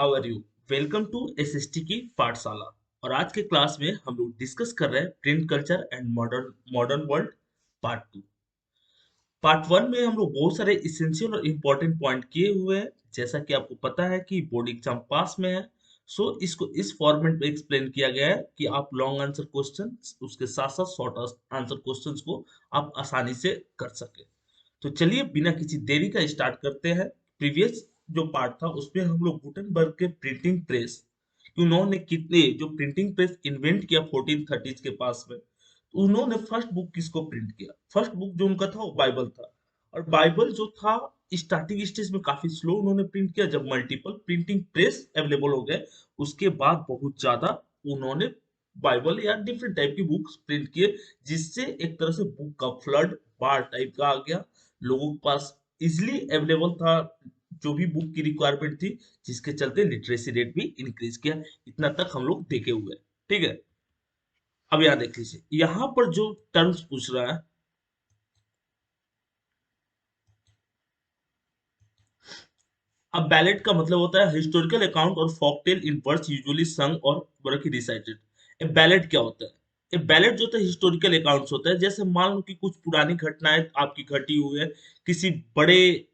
How are you. Welcome to SST की पाठशाला। और आज के क्लास में हम लोग डिस्कस कर रहे हैं print culture and modern modern world part two. Part one में हम लोग बहुत सारे इसेंशियल और इम्पोर्टेंट पॉइंट किए हुए हैं। जैसा कि आपको पता है कि बोर्ड एग्जाम पास में है, सो इसको इस फॉर्मेट में एक्सप्लेन किया गया है कि आप लॉन्ग आंसर क्वेश्चन उसके साथ साथ शॉर्ट आंसर क्वेश्चंस को आप आसानी से कर सके। तो चलिए बिना किसी देरी का स्टार्ट करते हैं। प्रीवियस जो पार्ट था उसमें हम लोग गुटेनबर्ग के प्रिंटिंग प्रेस, उन्होंने कितने जो प्रिंटिंग प्रेस इन्वेंट किया 1430s के पास में, तो उन्होंने फर्स्ट बुक किसको प्रिंट किया। फर्स्ट बुक जो उनका था वो बाइबल था। और बाइबल जो था स्टार्टिंग स्टेज में काफी स्लो उन्होंने प्रिंट किया। जब मल्टीपल प्रिंटिंग प्रेस अवेलेबल हो गए उसके बाद बहुत ज्यादा उन्होंने बाइबल या डिफरेंट टाइप की बुक्स प्रिंट किए, जिससे एक तरह से बुक का फ्लड बाढ़ टाइप का आ गया। लोगों के पास इजिली अवेलेबल था जो भी बुक की रिक्वायरमेंट थी, जिसके चलते लिटरेसी रेट भी इंक्रीज किया। इतना तक हम लोग देखे हुए हैं, ठीक है। अब यहाँ देख लीजिए, यहाँ पर जो टर्म्स पूछ रहा है, अब बैलेट का मतलब होता है हिस्टोरिकल अकाउंट और फॉकटेल इन वर्ड्स यूजुअली संग और वर्क रिसाइटेड। ए बैलेट क्या होता है? ए बैलेट जो होता है हिस्टोरिकल अकाउंट्स होता है। जैसे मान लो कि कुछ पुरानी घटनाएं आपकी घटी हुई है, किसी बड़े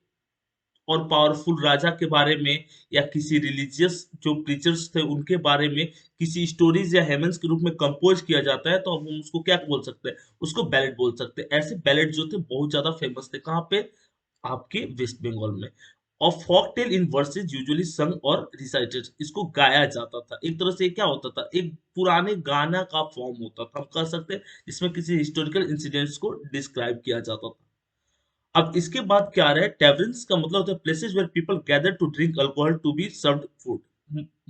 और पावरफुल राजा के बारे में, या किसी रिलीजियस जो प्रीचर्स थे उनके बारे में किसी स्टोरीज या हेमन्स के रूप में कंपोज किया जाता है, तो अब हम उसको क्या बोल सकते हैं? उसको बैलेट बोल सकते हैं। ऐसे बैलेट जो थे बहुत ज्यादा फेमस थे। कहाँ पे? आपके वेस्ट बंगाल में। और फॉक टेल इन वर्सेस यूजुअली संग और रिसाइटेड, इसको गाया जाता था। एक तरह से ये क्या होता था, एक पुराने गाना का फॉर्म होता था, हम कह सकते हैं, जिसमें किसी हिस्टोरिकल इंसिडेंट्स को डिस्क्राइब किया जाता था। अब इसके बाद क्या आ रहा है? टेवरिन्स का मतलब होता है places where people gather to drink alcohol to be served food.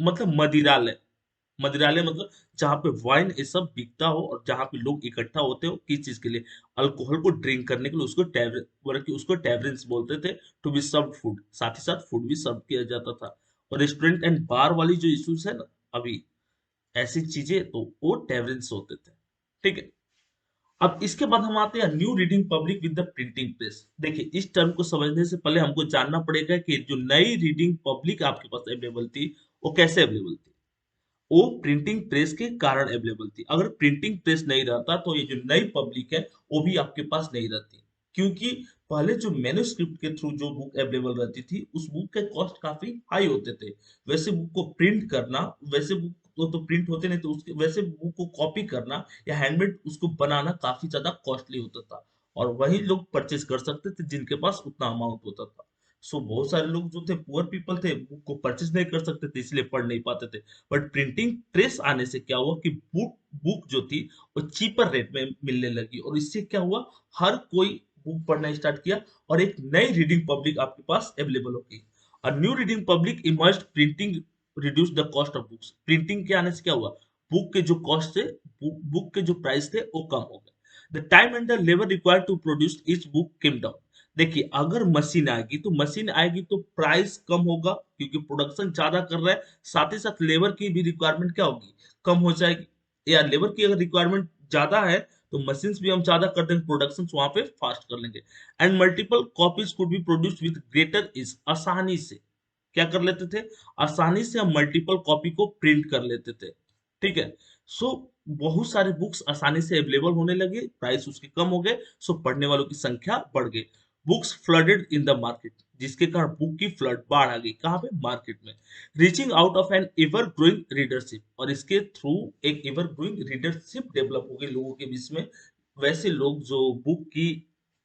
मतलब मदिरालय। मदिरालय मतलब जहाँ पे वाइन ये सब बिकता हो और जहाँ पे लोग इकट्ठा होते हो किस चीज के लिए? अल्कोहल को ड्रिंक करने के लिए। उसको टेवर बल्कि उसको टेवरिन्स बोलते थे। टू बी सर्व्ड फूड, साथ ही साथ फूड भी सर्व किया जाता था। और रेस्टोरेंट एंड बार वाली जो इश्यूज है ना अभी, ऐसी चीजें तो वो टेवरिन्स होते थे, ठीक है। अब इसके बाद हम आते हैं new reading public with the printing press. देखिए, इस टर्म को समझने से पहले हमको जानना पड़ेगा कि जो नई रीडिंग पब्लिक आपके पास अवेलेबल थी वो कैसे अवेलेबल थी। वो प्रिंटिंग प्रेस के कारण अवेलेबल थी। अगर प्रिंटिंग प्रेस नहीं रहता तो ये जो नई पब्लिक है वो भी आपके पास नहीं रहती। क्योंकि पहले जो मैन्युस्क्रिप्ट के थ्रू जो बुक अवेलेबल रहती थी उस बुक के कॉस्ट काफी हाई होते थे। वैसे बुक को प्रिंट करना, वैसे बुक तो प्रिंट होते नहीं, तो उसके वैसे बुक को कॉपी करना या हैंडमेड उसको बनाना काफी ज्यादा कॉस्टली होता था। और वही लोग परचेज कर सकते थे जिनके पास उतना अमाउंट होता था। सो बहुत सारे लोग जो थे पुअर पीपल थे, बुक को परचेज नहीं कर सकते थे, इसलिए पढ़ नहीं पाते थे। बट प्रिंटिंग प्रेस आने से क्या हुआ कि बुक बुक जो थी वो चीपर रेट में मिलने लगी, और इससे क्या हुआ, हर कोई बुक पढ़ना स्टार्ट किया और एक नई रीडिंग पब्लिक आपके पास अवेलेबल हो गई। और new reading public emerged, printing reduce the cost of books. Printing के आने से क्या हुआ, बुक के जो कॉस्ट थे, बुक के जो प्राइस थे वो कम हो गए। The time and the labour required to produce each book came down. देखिए, अगर मशीन आएगी तो प्राइस कम होगा, क्योंकि प्रोडक्शन ज्यादा कर रहा है। साथ ही साथ लेबर की भी रिक्वायरमेंट क्या होगी, कम हो जाएगी। या लेबर की अगर रिक्वायरमेंट ज्यादा है तो मशीन भी हम ज्यादा कर देंगे, प्रोडक्शन वहां पे फास्ट कर लेंगे। And multiple copies could be produce with greater is, आसानी से क्या कर लेते थे, आसानी से हम मल्टीपल कॉपी को प्रिंट कर लेते थे, ठीक है। सो बहुत सारे बुक्स आसानी से अवेलेबल होने लगे, प्राइस उसके कम हो गए, सो पढ़ने वालों की संख्या बढ़ गई। Books flooded in the market, जिसके कारण बुक की फ्लड बाढ़ आ गई। कहाँ पे? मार्केट में। Reaching out of an ever growing readership, और इसके थ्रू एक एवर ग्रोइंग रीडरशिप डेवलप हो गई लोगों के बीच में। वैसे लोग जो बुक की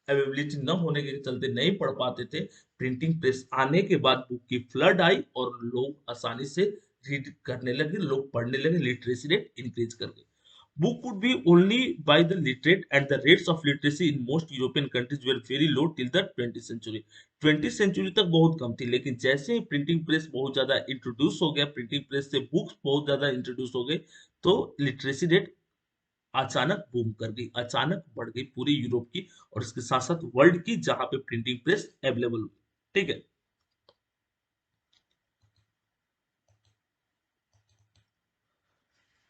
अवेलेबिलिटी न होने के चलते नहीं पढ़ पाते थे, प्रिंटिंग प्रेस आने के बाद बुक की फ्लड आई और लोग आसानी से रीड करने लगे, लोग पढ़ने लगे, लिटरेसी रेट इंक्रीज कर गई। Book could be only by the literate, and the rates of literacy in most European countries were very low till the 20th century। 20th century तक बहुत कम थी, लेकिन जैसे ही प्रिंटिंग प्रेस बहुत ज्यादा इंट्रोड्यूस हो गया, प्रिंटिंग प्रेस से बुक्स बहुत ज्यादा इंट्रोड्यूस हो गए, तो लिटरेसी रेट अचानक बूम कर गई, अचानक बढ़ गई पूरी यूरोप की और इसके साथ साथ वर्ल्ड की, जहां पे प्रिंटिंग प्रेस अवेलेबल हुई, ठीक है।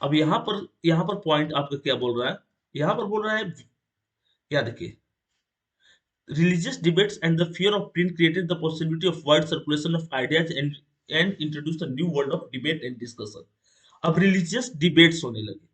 अब यहाँ पर पॉइंट आपका क्या बोल रहा है? यहाँ पर बोल रहा है, क्या देखिए, religious debates and the fear of print created the possibility of wide circulation of ideas and and introduced a new world of debate and discussion. अब रिलीजियस डिबेट्स होने लगे।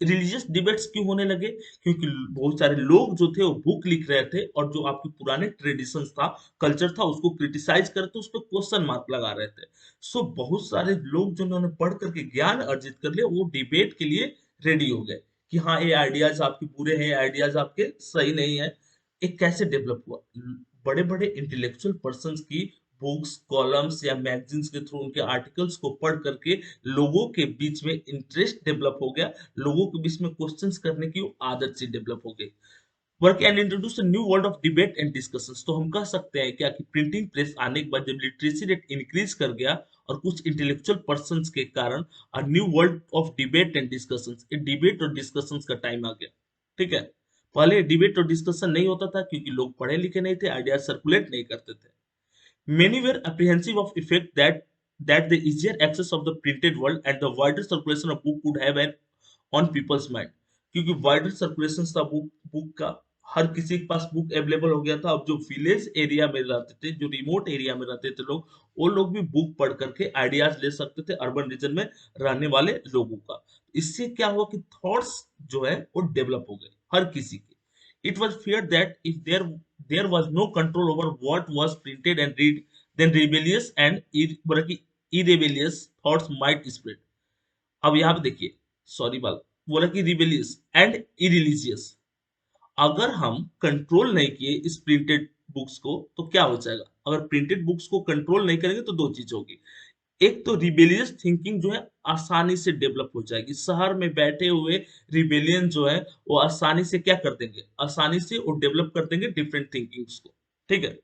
रिलीजियस डिबेट्स क्यों होने लगे? क्योंकि बहुत सारे लोग जो थे वो बुक लिख रहे थे और जो आपके पुराने ट्रेडिशंस था, कल्चर था, उसको क्रिटिसाइज करके उस पर क्वेश्चन मार्क लगा रहे थे। सो बहुत सारे लोग जिन्होंने पढ़ करके ज्ञान अर्जित कर लिया, वो डिबेट के लिए रेडी हो गए कि हाँ, ये आइडियाज आपके बुरे हैं, ये आइडियाज आपके सही नहीं है। ये कैसे डेवलप हुआ? बड़े बड़े इंटेलेक्चुअल पर्सन की बुक्स, कॉलम्स या मैगजीन्स के थ्रू उनके आर्टिकल्स को पढ़ करके लोगों के बीच में इंटरेस्ट डेवलप हो गया, लोगों के बीच में क्वेश्चंस करने की वो आदत सी डेवलप हो गई। Work and introduce new world of debate and discussions. तो हम कह सकते हैं क्या कि प्रिंटिंग प्रेस आने के बाद जब लिटरेसी रेट इंक्रीज कर गया और कुछ इंटेलेक्चुअल पर्संस के कारण new world of debate and discussions, debate और डिस्कशंस का टाइम आ गया। ठीक है, पहले डिबेट और डिस्कशन नहीं होता था क्योंकि लोग पढ़े लिखे नहीं थे, आइडिया सर्कुलेट नहीं करते थे। Many were apprehensive of effect that the easier access of the printed world and the wider circulation of book would have on people's mind। क्योंकि वाइडर सर्कुलेशन था बुक का, हर किसी के पास बुक अवेलेबल हो गया था। अब जो विलेज एरिया में रहते थे, जो रिमोट एरिया में रहते थे लोग, वो लोग भी बुक पढ़ करके आइडियाज ले सकते थे अर्बन रीजन में रहने वाले लोगों का। इससे क्या हुआ कि थॉट्स जो है वो डेवलप हो गए हर किसी के। It was feared that if there was no control over what was printed and read, then rebellious and irrebellious thoughts might spread। अब यहाँ पे देखिए, सॉरी बाल, बोला कि रिबेलियस एंड इरिलीजियस। अगर हम कंट्रोल नहीं किए इस प्रिंटेड बुक्स को तो क्या हो जाएगा? अगर प्रिंटेड बुक्स को कंट्रोल नहीं करेंगे तो दो चीज होगी। एक तो रिबेलियस थिंकिंग जो है आसानी से डेवलप हो जाएगी। शहर में बैठे हुए रिबेलियन जो है वो आसानी से क्या कर देंगे? आसानी से वो डेवलप कर देंगे डिफरेंट थिंकिंग्स को। ठीक है,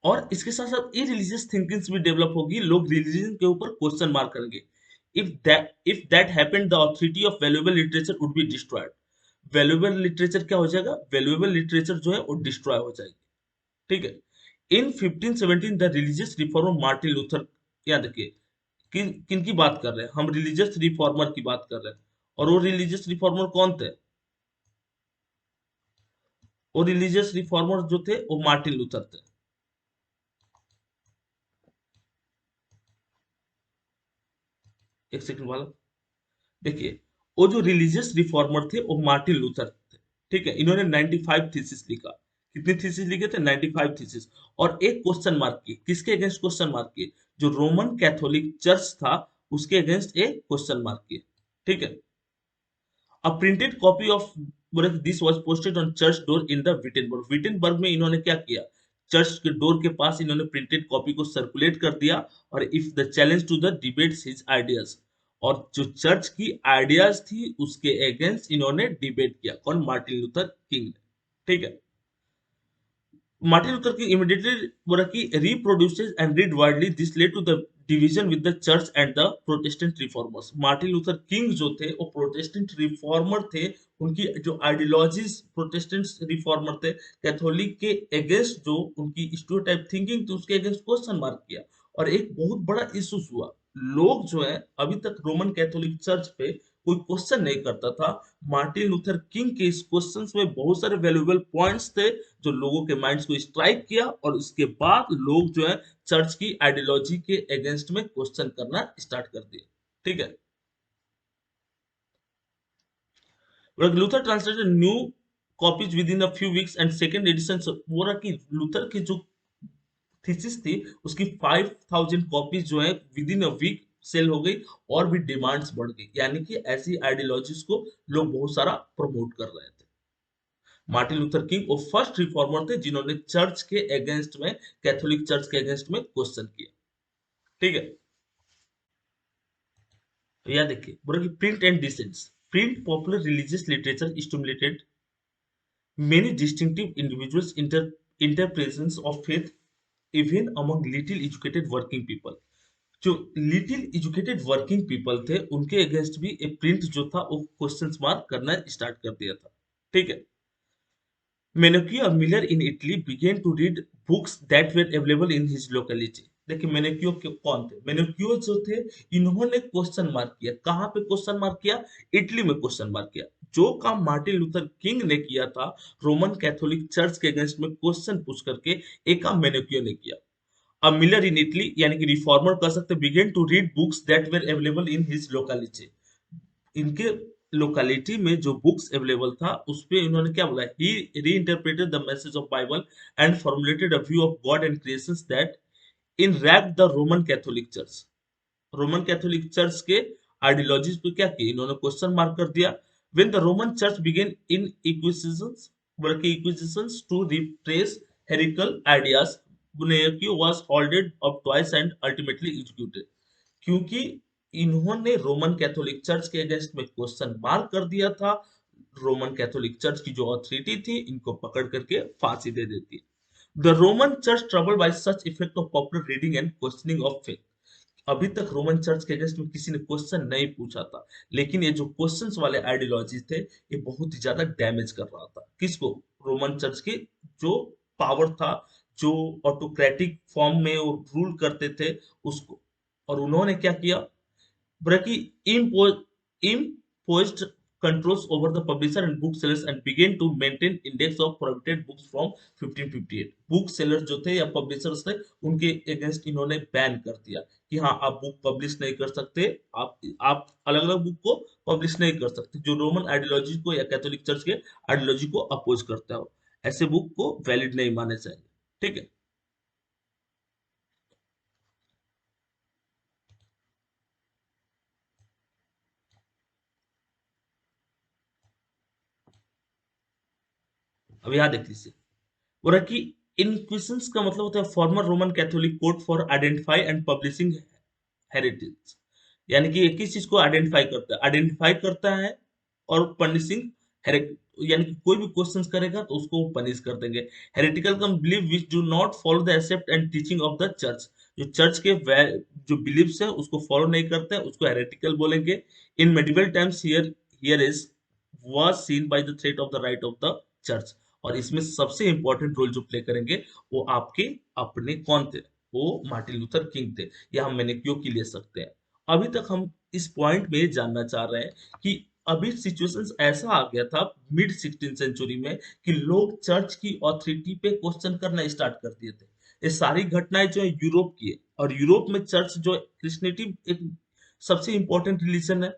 और इसके साथ साथ इरिलीजियस थिंकिंग्स भी डेवलप होगी। लोग रिलीजन के ऊपर क्वेश्चन मार्क करेंगे। If that happened the authority of valuable literature would be destroyed. Valuable literature क्या हो जाएगा? वैल्यूएबल लिटरेचर जो है वो डिस्ट्रॉय हो जाएगी। ठीक है, इन 1517 the religious reformer Martin Luther, याद रखिए किन की बात कर रहे हैं हम? रिलीजियस रिफॉर्मर की बात कर रहे हैं। और वो रिलीजियस रिफॉर्मर कौन थे? वो रिलीजियस रिफॉर्मर जो थे वो मार्टिन लूथर थे। एक सेकंड वाला, देखिए, वो जो रिलीजियस रिफॉर्मर थे वो मार्टिन लूथर थे। ठीक है, इन्होंने 95 थीसिस लिखा। कितनी थीसिस लिखे थे? 95 थीसिस। और एक क्वेश्चन मार्क किए। किसके अगेंस्ट क्वेश्चन मार्क किए? जो रोमन कैथोलिक चर्च था उसके अगेंस्ट एक क्वेश्चन मार्क किए। ठीक है, A printed copy of this was posted on church door in the Wittenberg। Wittenberg में इन्होंने क्या किया? चर्च के डोर के पास इन्होंने प्रिंटेड कॉपी को सर्कुलेट कर दिया। और if the challenge to the debates his ideas, और जो चर्च की आइडियाज थी उसके अगेंस्ट इन्होंने डिबेट किया। कौन? मार्टिन लूथर किंग ने। ठीक है, Martin Luther King immediately reproduces and read widely. This led to the division with the church and the Protestant reformers। Martin Luther king जो थे वो प्रोटेस्टेंट रिफॉर्मर थे। उनकी जो आइडियोलॉजीज प्रोटेस्टेंट रिफॉर्मर थे, कैथोलिक के अगेंस्ट जो उनकी स्टीरियोटाइप थिंकिंग थी उसके अगेंस्ट क्वेश्चन मार्क किया। और एक बहुत बड़ा इशू हुआ। लोग जो है अभी तक रोमन कैथोलिक चर्च पे कोई क्वेश्चन नहीं करता था। मार्टिन लूथर किंग के इस क्वेश्चंस में बहुत सारे वैल्यूएबल पॉइंट्स थे जो लोगों के माइंड्स को स्ट्राइक किया। और उसके बाद लोग जो है चर्च की आइडियोलॉजी के अगेंस्ट में क्वेश्चन करना स्टार्ट कर दिए। ठीक है, Luther translated new copies with in a few weeks and second edition. वो रहा कि लूथर की जो थीसिस थी उसकी 5000 कॉपीज जो है within a week sale हो गई। और भी डिमांड्स बढ़ गई, यानी कि ऐसी आइडियोलॉजीज को लोग बहुत सारा प्रमोट कर रहे थे। मार्टिन लूथर किंग वो फर्स्ट रिफॉर्मर थे जिन्होंने चर्च के अगेंस्ट में, कैथोलिक चर्च के अगेंस्ट में क्वेश्चन किया। ठीक है, तो यह देखिए बोला कि print and descents. Print popular religious literature stimulated many distinctive individuals interpretations of faith even among little educated working people। जो लिटिल एजुकेटेड वर्किंग पीपल थे उनके अगेंस्ट भी एक प्रिंट जो था वो क्वेश्चन मार्क करना स्टार्ट कर दिया था। ठीक है, मेनोकियो और miller in Italy began to read books that were available in his locality. देखिए मेनोकियो के कौन थे? मेनोकियो जो थे इन्होंने क्वेश्चन मार्क किया। कहाँ पे क्वेश्चन मार्क किया? इटली में क्वेश्चन मार्क किया। जो काम मार्टिन लूथर किंग ने किया था रोमन कैथोलिक चर्च के अगेंस्ट में क्वेश्चन पूछ करके, एक काम मेनोकियो ने किया। अ मिलर इन इटली यानी कि रिफॉर्मर कह सकते began to read books that were available in his locality. इनके लोकेलिटी में जो बुक्स अवेलेबल था उस पे इन्होंने क्या बोला, he reinterpreted the message of Bible and formulated a view of God and creations that enraged the Roman Catholic church. Roman Catholic church के आइडियोलॉजीज पे क्या किया, इन्होंने क्वेश्चन मार्क कर दिया। When the Roman church began in inquisitions, बल्कि inquisitions to repress heretical ideas, Bunyaku was holded up twice and ultimately executed। क्योंकि इन्होंने रोमन कैथोलिक चर्च के अगेंस्ट में क्वेश्चन मार्क कर दिया था, रोमन कैथोलिक चर्च की जो अथॉरिटी थी इनको पकड़ करके फांसी दे देती है। The Roman church trouble bye such effect of popular reading and questioning of faith. अभी तक रोमन चर्च के अगेंस्ट में किसी ने क्वेश्चन नहीं पूछा था, लेकिन ये जो क्वेश्चंस वाले आइडियोलॉजी थे ये बहुत ही ज्यादा डैमेज कर रहा था किसको, रोमन चर्च की जो पावर था, जो ऑटोक्रेटिक फॉर्म में वो रूल करते थे उसको। और उन्होंने क्या किया, Brachy imposed controls over the publisher and booksellers and began to maintain index of prohibited books from 1558। Book seller जो थे या पब्लिशर्स थे उनके अगेंस्ट इन्होंने बैन कर दिया कि हाँ आप बुक पब्लिश नहीं कर सकते, आप अलग अलग बुक को पब्लिश नहीं कर सकते जो रोमन आइडियोलॉजी को या कैथोलिक चर्च के आइडियोलॉजी को अपोज करता हो, ऐसे बुक को वैलिड नहीं माने जाएंगे। ठीक है, अब यहाँ देख लीजिए, बोला कि इनक्विसिशंस का मतलब होता है farmer Roman Catholic code for identify and publishing heritage. यानी कि एक ही चीज को आइडेंटिफाई करता है और पनिशिंग यानी कि कोई भी क्वेश्चंस करेगा तो उसको पनिश कर देंगे। Heretical come believe which do not follow the accept and teaching of the church. जो चर्च के जो बिलीव्स है उसको फॉलो नहीं करते हैं उसको हेरेटिकल बोलेंगे। In medieval times here here is was seen by the threat of the right of the church। और इसमें सबसे इंपॉर्टेंट रोल जो प्ले करेंगे वो आपके अपने कौन थे, वो मार्टिन लूथर किंग थे, या हम मेनेक्यो की ले सकते हैं। अभी तक हम इस पॉइंट में ये जानना चाह रहे हैं कि अभी सिचुएशंस ऐसा आ गया था मिड 16 सेंचुरी में कि लोग चर्च की ऑथोरिटी पे क्वेश्चन करना स्टार्ट कर दिए थे। ये सारी घटनाएं जो है यूरोप की है, और यूरोप में चर्च जो क्रिश्चियनिटी एक सबसे इंपॉर्टेंट रिलीजन है।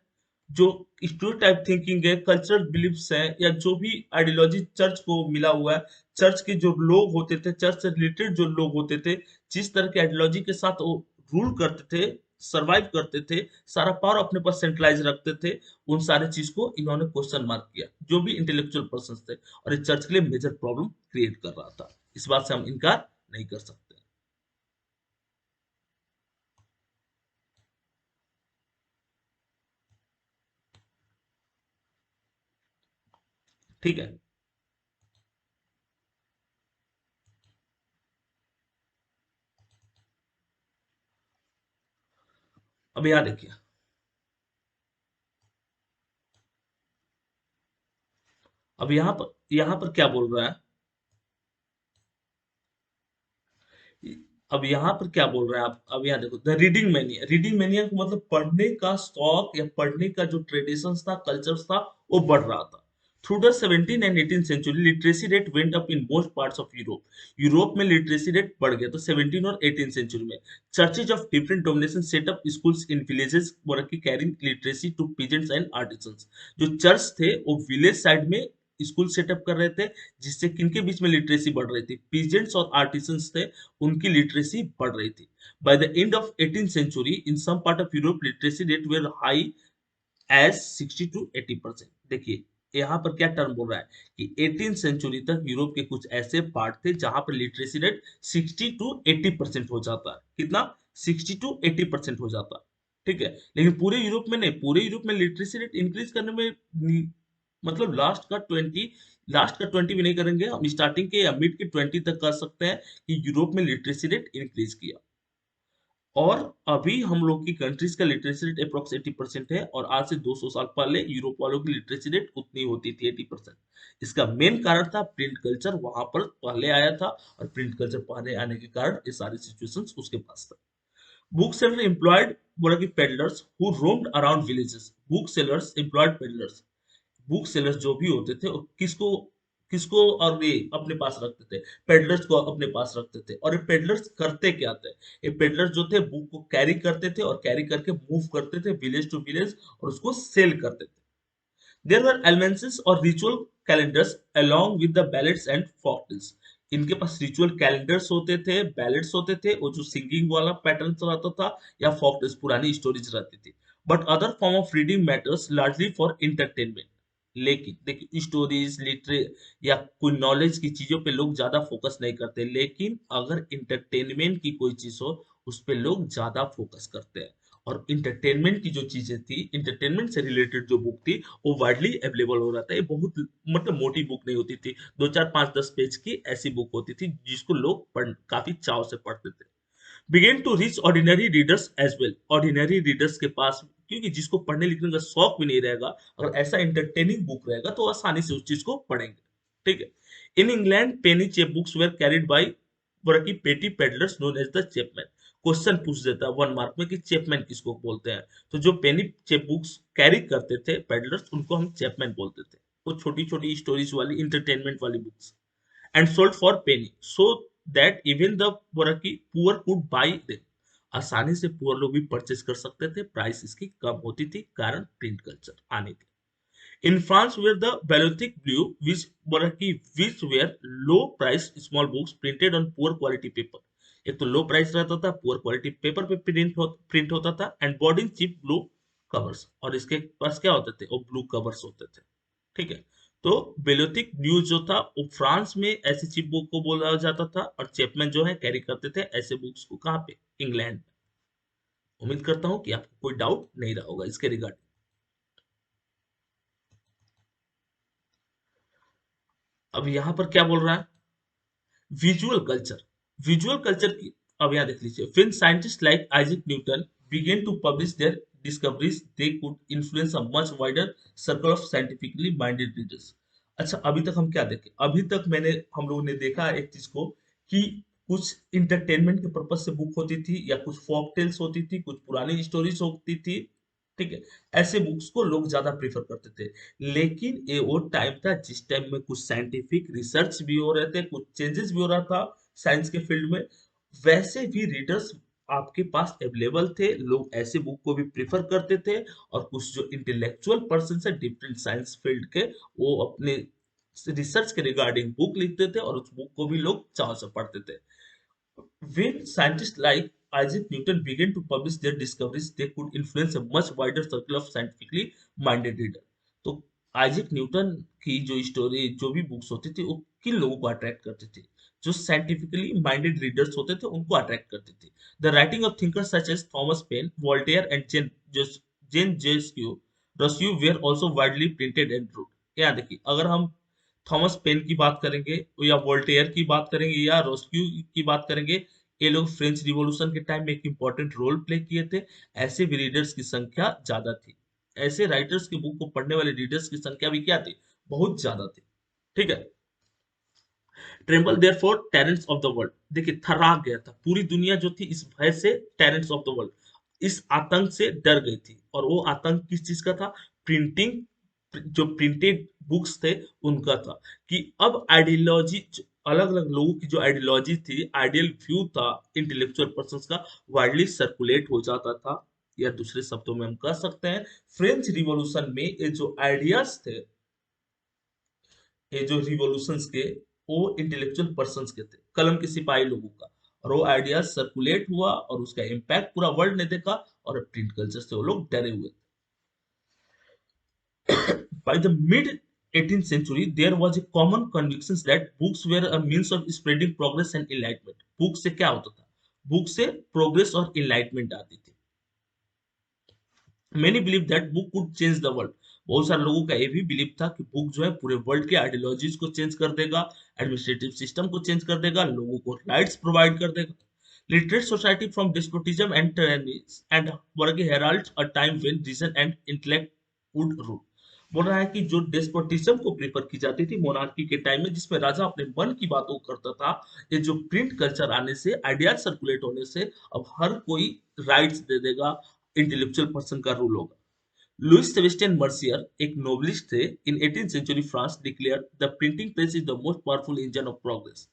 जो स्टीरियोटाइप थिंकिंग है, कल्चरल बिलीफ्स हैं, या जो भी आइडियोलॉजी चर्च को मिला हुआ है, चर्च के जो लोग होते थे, चर्च से रिलेटेड जो लोग होते थे, जिस तरह के आइडियोलॉजी के साथ वो रूल करते थे, सरवाइव करते थे, सारा पावर अपने पास सेंट्रलाइज रखते थे, उन सारे चीज को इन्होंने क्वेश्चन मार्क किया, जो भी इंटेलेक्चुअल पर्सन थे। और ये चर्च के लिए मेजर प्रॉब्लम क्रिएट कर रहा था, इस बात से हम इनकार नहीं कर सकते। ठीक है, अब यहाँ देखिए, अब यहाँ पर क्या बोल रहा है, अब यहाँ पर क्या बोल रहे हैं आप, अब यहाँ देखो, the reading mania. Reading mania का मतलब पढ़ने का शौक या पढ़ने का जो ट्रेडिशन था, कल्चर था, वो बढ़ रहा था। Through the 17 and 18 century literacy rate went up in most parts of Europe. Europe में लिटरेसी रेट बढ़ गया तो 17 और 18 सेंचुरी में churches of different domination set up schools in villages carrying literacy to peasants and artisans. जो church थे वो village side में स्कूल सेटअप कर रहे थे, जिससे किनके बीच में लिटरेसी बढ़ रही थी, पीजेंट्स और आर्टिसंस थे, उनकी लिटरेसी बढ़ रही थी। By the end of 18th century in some part of Europe literacy rate were high as 60 to 80%। देखिए यहाँ पर क्या टर्म बोल रहा है कि 18th सेंचुरी तक यूरोप के कुछ ऐसे पार्ट थे जहां पर लिटरेसी रेट 60 टू 80% हो जाता है। कितना? 60 टू 80% हो जाता है। ठीक है, लेकिन पूरे यूरोप में नहीं, पूरे यूरोप में लिटरेसी रेट इंक्रीज करने में मतलब लास्ट का 20 भी नहीं करेंगे हम, स्टार्टिंग के या मिड के 20 तक कर सकते हैं कि यूरोप में लिटरेसी रेट इंक्रीज किया। और अभी हम लोग की कंट्रीज का लिटरेसी रेट अप्रोक्स 80% है, और आज से 200 साल पहले यूरोप वालों की लिटरेसी रेट उतनी होती थी, 80%। इसका मेन कारण था प्रिंट कल्चर वहां पर पहले आया था, और प्रिंट कल्चर पहले आने के कारण ये सारी सिचुएशंस उसके पास था। बुक सेलर एम्प्लॉयड बोला कि peddlers who roamed around villages. Book sellers employed peddlers. Book sellers जो भी होते थे वो किसको किसको, और ये अपने पास रखते थे, पेडलर्स को अपने पास रखते थे। और ये पेडलर्स करते क्या थे, ये पेडलर्स जो थे बुक को कैरी करते थे और कैरी करके मूव करते थे विलेज टू विलेज और उसको सेल करते थे। There were almances or ritual calendars along with the ballads and folktales. इनके पास रिचुअल कैलेंडर्स होते थे, बैलेट्स होते थे, और जो सिंगिंग वाला पैटर्न रहता था या फोक पुरानी स्टोरीज रहती थी। But other form of reading matters largely for entertainment. लेकिन देखिए स्टोरीज लिटरे या कोई नॉलेज की चीजों पे लोग ज्यादा फोकस नहीं करते, लेकिन अगर इंटरटेनमेंट की कोई चीज हो उस पे लोग ज्यादा फोकस करते हैं। और इंटरटेनमेंट की जो चीजें थी, इंटरटेनमेंट से रिलेटेड जो बुक थी वो वाइडली अवेलेबल हो रहा था। ये बहुत मतलब मोटी बुक नहीं होती थी, 2 4 5 10 पेज की ऐसी बुक होती थी जिसको लोग पढ़ काफी चाव से पढ़ते थे। Began to reach ordinary readers as well. Ordinary readers के पास, क्योंकि जिसको पढ़ने लिखने का शौक भी नहीं रहेगा, अगर ऐसा इंटरटेनिंग बुक रहेगा तो आसानी से उस चीज को पढ़ेंगे। ठीक है। In England penny chapbooks were carried by की petty pedlars known as the chapman. Question पूछ देता है 1 मार्क में कि चेपमैन किसको बोलते हैं। तो जो पेनी चेप बुक्स कैरी करते थे पेडलर्स, उनको हम चेपमैन बोलते थे। वो छोटी छोटी स्टोरीज वाली इंटरटेनमेंट वाली books, and sold for penny so that even the poor could buy them। आसानी से पुअर लोग भी परचेज कर सकते थे, प्राइस इसकी कम होती थी कारण प्रिंट कल्चर आने थे। In France were the Bibliotheque Bleue which were low price small books printed on poor quality paper. एक तो लो प्राइस रहता था, पुअर क्वालिटी पेपर पे प्रिंट होता था, and boarding cheap blue covers, और इसके पास क्या होते थे, वो ब्लू कवर्स होते थे। ठीक है। तो बेलोथिक न्यूज जो था वो फ्रांस में ऐसी चिप बुक को बोला जाता था, और चैपमैन जो है कैरी करते थे ऐसे बुक्स को कहाँ पे, इंग्लैंड में। उम्मीद करता हूँ कि आपको कोई डाउट नहीं रहा होगा इसके रिगार्डिंग। अब यहाँ पर क्या बोल रहा है, विजुअल कल्चर। विजुअल कल्चर की, अब यहाँ देख लीजिए, when scientist like Isaac Newton began to publish their discoveries they could influence a much wider circle of scientifically minded readers. अच्छा, अभी तक हम क्या देखे, अभी तक हम लोगों ने देखा एक चीज को कि कुछ इंटरटेनमेंट के पर्पज से बुक होती थी, या कुछ फोक टेल्स होती थी, कुछ पुरानी स्टोरीज होती थी। ठीक है। ऐसे बुक्स को लोग ज्यादा प्रेफर करते थे। लेकिन ये वो टाइम था जिस टाइम में कुछ साइंटिफिक रिसर्च भी हो रहे थे, कुछ चेंजेस भी हो रहा था साइंस के फील्ड में। वैसे भी रीडर्स आपके पास अवेलेबल थे, लोग ऐसे बुक को भी प्रेफर करते थे। और कुछ जो इंटेलेक्चुअल पर्सन है डिफरेंट साइंस फील्ड के, वो अपने रिसर्च के रिगार्डिंग बुक लिखते थे और उस बुक को भी लोग चाव से पढ़ते थे। When scientists like Isaac Newton began to publish their discoveries, they could influence a much wider circle of scientifically minded reader। तो आइजैक न्यूटन की जो स्टोरी, जो भी बुक्स होती थी, वो किन लोगों को अट्रैक्ट करती थी, जो साइंटिफिकली माइंडेड रीडर्स होते थे उनको अट्रैक्ट करती थी। The writing of thinkers such as Thomas Paine, Voltaire and Jean Jacques Rousseau were also widely printed and read. यहाँ देखिए, अगर हम थॉमस पेन की बात करेंगे, या वोल्टेयर की बात करेंगे, या रोस्क्यू की बात करेंगे, ये लोग फ्रेंच रिवॉल्यूशन के टाइम में एक इंपॉर्टेंट रोल प्ले किए थे। ऐसे भी रीडर्स की संख्या ज्यादा थी। ऐसे राइटर्स की बुक को पढ़ने वाले रीडर्स की संख्या भी क्या थी, बहुत ज्यादा थी। ठीक है। Tremble therefore tyrants of the world. देखिए, थर्रा गया था पूरी दुनिया जो थी इस भय से, टेरेंट्स ऑफ द वर्ल्ड, इस आतंक से डर गई थी। और वो आतंक किस चीज का था, प्रिंटिंग, जो प्रिंटेड बुक्स थे उनका था। कि अब आइडियोलॉजी, अलग अलग लोगों की जो आइडियोलॉजी थी, आइडियल व्यू था इंटेलेक्चुअल पर्सन का, वाइडली सर्कुलेट हो जाता था। या दूसरे शब्दों में हम कह सकते हैं, फ्रेंच रिवॉल्यूशन में ये जो आइडियाज थे, ये जो रिवॉल्यूशंस के, वो इंटेलेक्चुअल पर्संस के थे, कलम के सिपाही लोगों का। और वो आइडिया सर्कुलेट हुआ और उसका इम्पैक्ट पूरा वर्ल्ड ने देखा, और प्रिंट कल्चर से वो लोग डरे हुए थे। By the mid 18th century, there was a common conviction that books were a means of spreading progress and enlightenment। Book से क्या होता था, बुक से प्रोग्रेस और इनलाइटमेंट आती थी। Many believe that book could change the world. बहुत सारे लोगों का ये भी बिलीव था कि बुक जो है पूरे वर्ल्ड के आइडियोलॉजीज को चेंज कर देगा, एडमिनिस्ट्रेटिव सिस्टम को चेंज कर देगा, लोगों को राइट्स प्रोवाइड कर देगा। Literate society from despotism and tyranny and work herald a time when reason and intellect would rule. बोल रहा है कि जो डेस्पोटिज्म को प्रेफर की जाती थी मोनार्की के टाइम में, जिसमें राजा अपने मन की बातों को करता था, ये जो प्रिंट कल्चर आने से, आइडियाज सर्कुलेट होने से, अब हर कोई राइट्स दे देगा, इंटेलेक्चुअल पर्सन का रूल होगा। लुइस सेबेस्टियन मर्सियर एक नोवेलिस्ट थे in 18th century France declare the printing press is the most powerful engine of progress.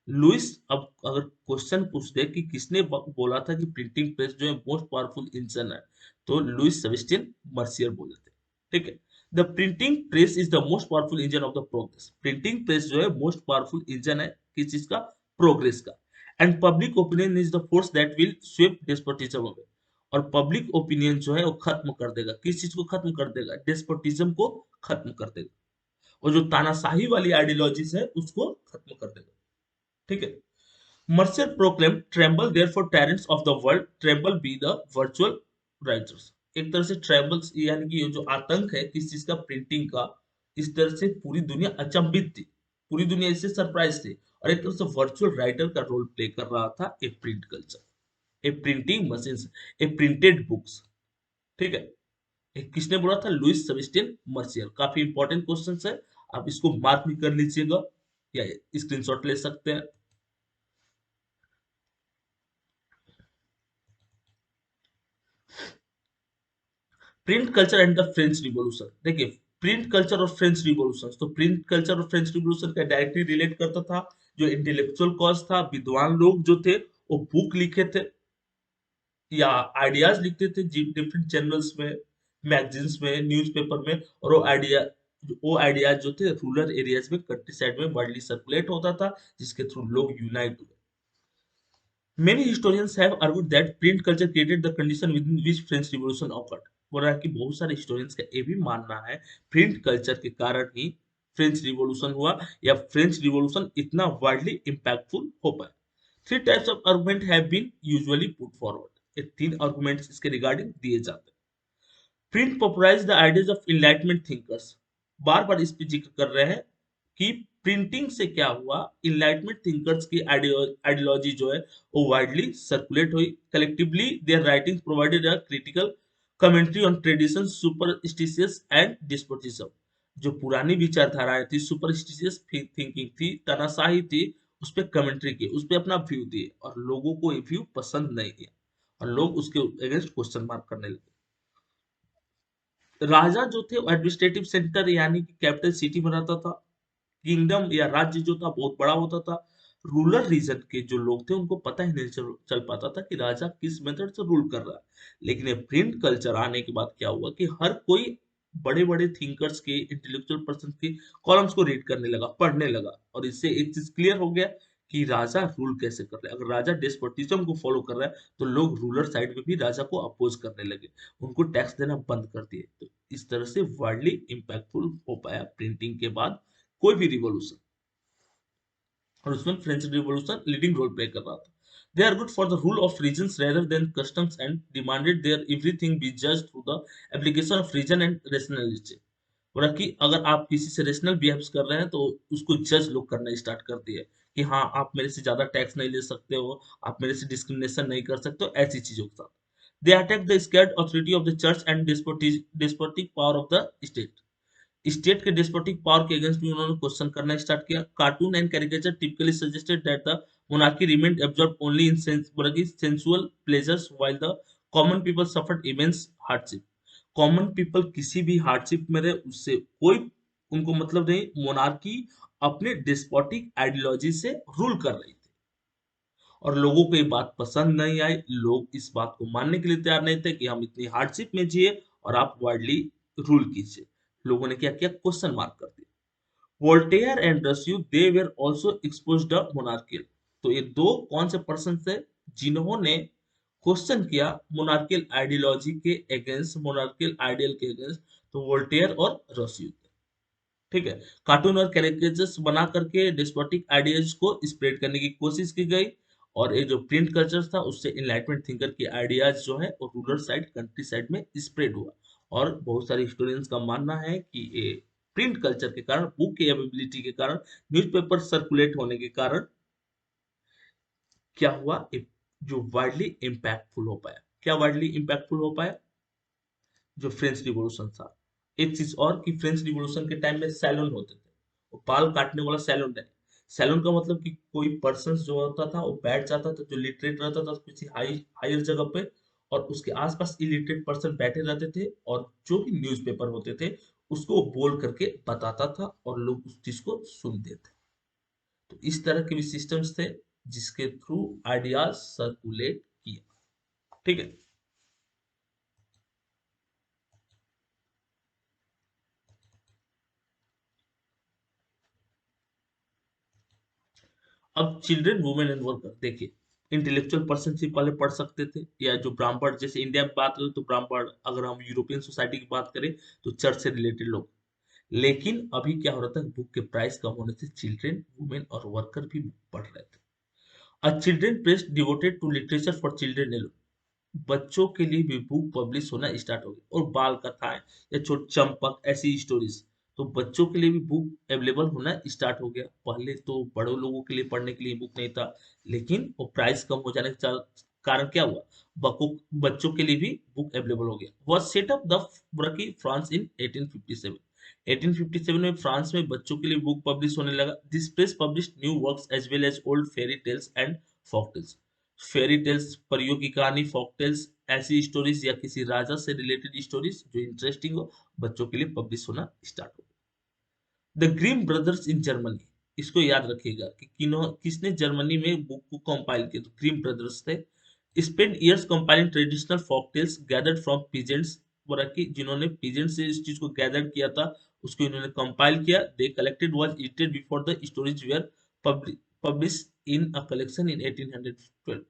Louis, अब अगर क्वेश्चन पूछ दे कि किसने बोला था कि प्रिंटिंग प्रेस जो है मोस्ट पावरफुल इंजन है, तो लुइस सेबेस्टियन मर्सियर बोले थे। ठीक है। The printing press is the most powerful engine of the progress. Printing press जो है मोस्ट पावरफुल इंजन है किस चीज का? प्रोग्रेस का। And public opinion is the force that will sweep despotism away. और पब्लिक ओपिनियन जो है वो खत्म कर देगा, किस चीज को खत्म कर देगा? डेस्पोटिज्म को खत्म कर देगा, और जो तानाशाही वाली आइडियोलॉजीज है उसको खत्म कर देगा। ठीक है। Mercier proclaim tremble therefore tyrants of the world tremble be the virtual writers. एक तरह से ट्रेम्बल्स यानी कि ये जो आतंक है किस चीज का? प्रिंटिंग का। इस तरह से पूरी दुनिया अचंभित थी, पूरी दुनिया इससे सरप्राइज थी, और एक तरह से वर्चुअल राइटर का रोल प्ले कर रहा था a print culture, a printing machine, a printed books. ठीक है। किसने बोला था? Louis Sebastien Mercier. काफी इंपॉर्टेंट क्वेश्चन है, आप इसको मार्क भी कर लीजिएगा या स्क्रीनशॉट ले सकते हैं। Print culture and the French revolution. देखिए, प्रिंट कल्चर और फ्रेंच रिवॉल्यूशन, तो प्रिंट कल्चर और फ्रेंच रिवॉल्यूशन का डायरेक्टली रिलेट करता था। जो इंटेलेक्चुअल कॉज था, विद्वान लोग जो थे वो बुक लिखे थे या आइडियाज लिखते थे डिफरेंट जर्नल्स में, मैगजीन्स में, न्यूज़पेपर में, और वो आइडियाज जो थे रूरल एरियाज में, कंट्री साइड में वाइडली सर्कुलेट होता था, जिसके थ्रू लोग यूनाइट हुए। Many historians have argued that print culture created the condition within which French Revolution occurred. बोल रहा है कि बहुत सारे historians का ये भी मानना है प्रिंट कल्चर के कारण ही फ्रेंच रिवॉल्यूशन हुआ, या फ्रेंच रिवॉल्यूशन इतना वाइडली इम्पैक्टफुल हो पाया। Three types of argument have been usually put forward. ये तीन आर्गुमेंट्स इसके रिगार्डिंग दिए जाते हैं। Print popularise the ideas of enlightenment thinkers. बार बार इस पे जिक्र कर रहे हैं कि प्रिंटिंग से क्या हुआ, इनलाइटमेंट थिंकर्स की आइडियोलॉजी जो है वो वाइडली सर्कुलेट हुई। Collectively their writings provided a critical commentary on tradition, superstitious and despotism. जो पुरानी विचारधाराएं थी, सुपरस्टिशियस थिंकिंग थी, तानाशाही थी, उस पर कमेंट्री की, उस पर अपना व्यू दिए, और लोगों को ये व्यू पसंद नहीं किया, और लोग उसके अगेंस्ट क्वेश्चन मार्क करने लगे। राजा जो थे वो एडमिनिस्ट्रेटिव सेंटर यानी कि कैपिटल सिटी में रहता था। किंगडम या राज्य जो था बहुत बड़ा होता था। रूरल रीजन के जो लोग थे उनको पता ही नहीं चल पाता था कि राजा किस मेथड से रूल कर रहा है। लेकिन ये प्रिंट कल्चर आने के बाद क्या हुआ कि हर कोई बड़े बड़े थिंकर्स के, इंटेलेक्चुअल पर्सन की कॉलम्स को रीड करने लगा, पढ़ने लगा, और इससे एक चीज क्लियर हो गया कि राजा रूल कैसे कर रहा है। अगर राजा डेस्पोटिज्म को फॉलो कर रहा है तो लोग रूरल साइड में भी राजा को अपोज करने लगे, उनको टैक्स देना बंद कर दिए। तो इस तरह से वाइडली इम्पैक्टफुल हो पाया प्रिंटिंग के बाद कोई भी रिवॉल्यूशन, और उसमें French revolution leading role play कर रहा था। They argued for the rule of reasons rather than customs and demanded there everything be जज through the application of reason and rationality. बोला कि अगर आप किसी से रेशनल बिहेव कर रहे हैं तो उसको जज लोग करना स्टार्ट कर दिए कि हाँ आप मेरे से ज्यादा टैक्स नहीं ले सकते हो, आप मेरे से डिस्क्रिमिनेशन नहीं कर सकते हो, ऐसी चीजों के साथ। They attack the scared authority of the church and despotic power of the state. State के डेस्पोटिक पावर के अगेंस्ट भी उन्होंने क्वेश्चन करना स्टार्ट किया। Cartoon and caricature typically suggested that the monarchy remained absorbed only in sensual pleasures while the common people suffered immense hardship। Common people किसी भी hardship में रहे उससे कोई उनको मतलब नहीं। मोनार्की अपने डिस्पोटिक आइडियोलॉजी से रूल कर रही थी, और लोगों को ये बात पसंद नहीं आई। लोग इस बात को मानने के लिए तैयार नहीं थे कि हम इतनी हार्डशिप में जिए और आप वाइडली रूल कीजिए। लोगों ने क्या किया? क्वेश्चन मार्क कर दिया। Voltaire and Rousseau they were also exposed the monarchial. तो ये दो कौन से पर्सन थे जिन्होंने क्वेश्चन किया मोनार्कियल आइडियोलॉजी के अगेंस्ट, मोनार्कियल आइडियल के अगेंस्ट? तो वोल्टेयर और रस्यू। ठीक है। कार्टून और कैरिकेचर्स बना करके डेस्पोटिक आइडियाज को स्प्रेड करने की कोशिश की गई, और ये जो प्रिंट कल्चर था उससे इनलाइटमेंट थिंकर के आइडियाज जो है वो रूरल साइड, कंट्री साइड में स्प्रेड हुआ। और बहुत सारे हिस्टोरियंस का मानना है कि ये प्रिंट कल्चर के कारण, बुक की अवेलेबिलिटी के कारण, न्यूज़पेपर सर्कुलेट होने के कारण क्या हुआ, जो वाइडली इम्पैक्टफुल हो पाया। क्या वाइडली इम्पैक्टफुल हो पाया? जो फ्रेंच रिवॉल्यूशन था। एक चीज और कि फ्रेंच रिवॉल्यूशन के टाइम में सैलून होते थे, वो बाल काटने वाला सैलून नहीं। सैलून का मतलब कि कोई पर्सन जो होता था वो बैठ जाता था, जो लिटरेट रहता था किसी हाई हायर जगह पे, और उसके आसपास इलिटरेट पर्सन बैठे रहते थे और जो भी न्यूज़पेपर होते थे उसको वो बोल करके बताता था और लोग उस चीज को सुनते थे। तो इस तरह के भी सिस्टम्स थे जिसके थ्रू आइडियाज सर्कुलेट किया। ठीक है। अब चिल्ड्रन वुमेन एंड वर्कर देखिए, इंटेलेक्चुअल पर्सन से पहले पढ़ सकते थे, या जो ब्राह्मण, जैसे इंडिया में बात करें तो ब्राह्मण, अगर हम यूरोपियन सोसाइटी की बात करें तो चर्च से रिलेटेड लोग। लेकिन अभी क्या हो रहा था, बुक के प्राइस कम होने से चिल्ड्रन वुमेन और वर्कर भी पढ़ रहे थे। A children press devoted to literature for children, बच्चों के लिए भी बुक पब्लिश होना स्टार्ट हो गई, और बाल कथाएं या छोट चंपक ऐसी स्टोरीज, तो बच्चों के लिए भी बुक अवेलेबल होना स्टार्ट हो गया। पहले तो बड़े लोगों के लिए पढ़ने के लिए बुक नहीं था, लेकिन वो प्राइस कम हो जाने के कारण क्या हुआ, बच्चों के लिए भी बुक अवेलेबल हो गया। वॉज सेट अप द ब्रकी फ्रांस इन 1857। 1857 में फ्रांस में बच्चों के लिए बुक पब्लिश होने लगा। This press publish new works as well as old fairy tales and folk tales. Fairy tales, परियों की कहानी, फोक टेल्स, ऐसी स्टोरीज या किसी राजा से रिलेटेड स्टोरीज जो इंटरेस्टिंग हो, बच्चों के लिए पब्लिश होना स्टार्ट हो। The Grimm brothers in Germany, इसको याद रखिएगा कि किसने जर्मनी में बुक को कंपाइल किया, तो ग्रीम ब्रदर्स थे। Spend years compiling traditional folk tales gathered from peasants, जिन्होंने पीजेंट से इस चीज को गैदर किया था, उसको इन्होंने कंपाइल किया। They collected was edited before the stories were publish in a collection in 1812।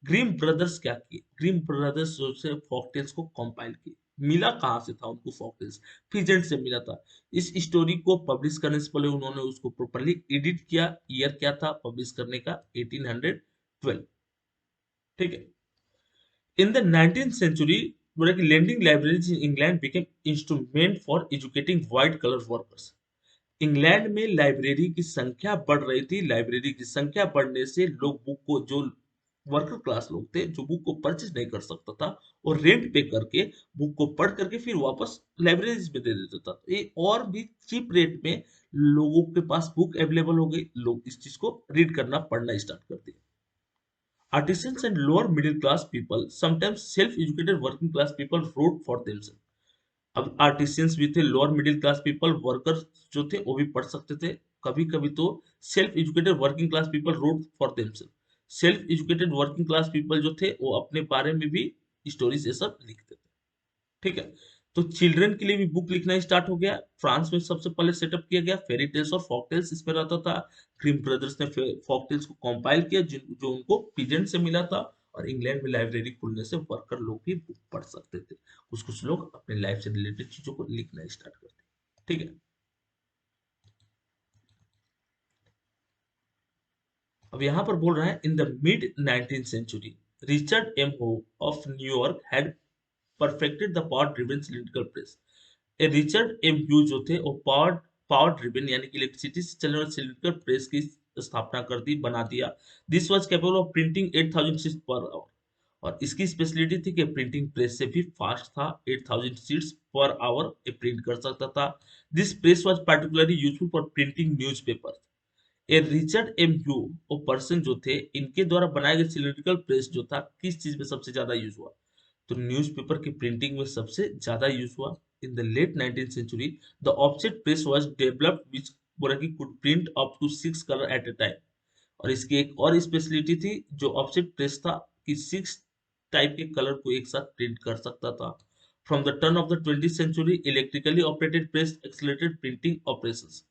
Grimm brothers क्या किए, ग्रीम ब्रदर्स जो से फॉकटेल्स को कंपाइल किए। मिला कहाँ से था उनको फॉकटेल्स, पीजेंट से मिला था। इस स्टोरी को पब्लिश करने से पहले उन्होंने उसको प्रॉपर्ली एडिट किया। ईयर क्या था पब्लिश करने का, 1812। ठीक है। In the 19th century, lending libraries in England became instrument for educating white collar workers। England में लाइब्रेरी की संख्या बढ़ रही थी। लाइब्रेरी की संख्या बढ़ने से लोग बुक को, जो वर्कर क्लास लोग थे जो बुक को परचेज नहीं कर सकता था, और रेंट पे करके बुक को पढ़ करके फिर वापस लाइब्रेरीज में दे देता था, तो ये और भी चीप रेट में लोगों के पास बुक अवेलेबल हो गई। लोग इस चीज को रीड करना पढ़ना स्टार्ट कर दिया। Artisans and lower middle class people, sometimes self-educated working class people wrote for themselves। अब आर्टिशियंस भी थे, lower middle class people, workers जो थे वो भी पढ़ सकते थे। कभी कभी तो self educated working class people wrote for themselves. Self educated working class people जो थे वो अपने बारे में भी स्टोरीज ये सब लिखते थे। ठीक है। तो चिल्ड्रन के लिए भी बुक लिखना स्टार्ट हो गया। फ्रांस में सबसे पहले सेटअप किया गया। फेरी टेल्स और फॉक टेल्स इसमें रहता था। ग्रीम ब्रदर्स ने फॉक टेल्स को कंपाइल किया, जो उनको पीजेंट से मिला था। और इंग्लैंड में लाइब्रेरी खुलने से वर्कर लोग भी बुक पढ़ सकते थे। कुछ कुछ लोग अपने लाइफ से रिलेटेड चीजों को लिखना स्टार्ट कर दिया। ठीक है। अब यहाँ पर बोल रहा है, in the mid 19th century, Richard M Hoe of New York had perfected the power driven cylindrical press। ए रिचर्ड एम ह्यूज जो थे वो पावर पावर ड्रिवन यानी कि इलेक्ट्रिसिटी से चलने वाले सिलिंड्रिकल प्रेस की स्थापना कर दी, बना दिया। This was capable of printing 8000 sheets per hour. और इसकी स्पेशलिटी थी कि प्रिंटिंग प्रेस से भी फास्ट था। 8000 शीट्स पर आवर ये प्रिंट कर सकता था। This press was particularly useful for printing newspaper. ए रिचर्ड एम ह्यू वो पर्सन जो थे, इनके द्वारा बनाए गए सिलिंड्रिकल प्रेस जो था किस चीज में सबसे ज्यादा यूज हुआ, तो न्यूज़पेपर की प्रिंटिंग में सबसे ज्यादा यूज हुआ। In the late 19th century, the offset press was developed which बोला कि could print up to 6 colour at a time. और इसकी एक और स्पेशलिटी थी जो ऑफसेट प्रेस था, कि 6 टाइप के कलर को एक साथ प्रिंट कर सकता था। From the turn off the 20th century, electrically operated press accelerated printing operations.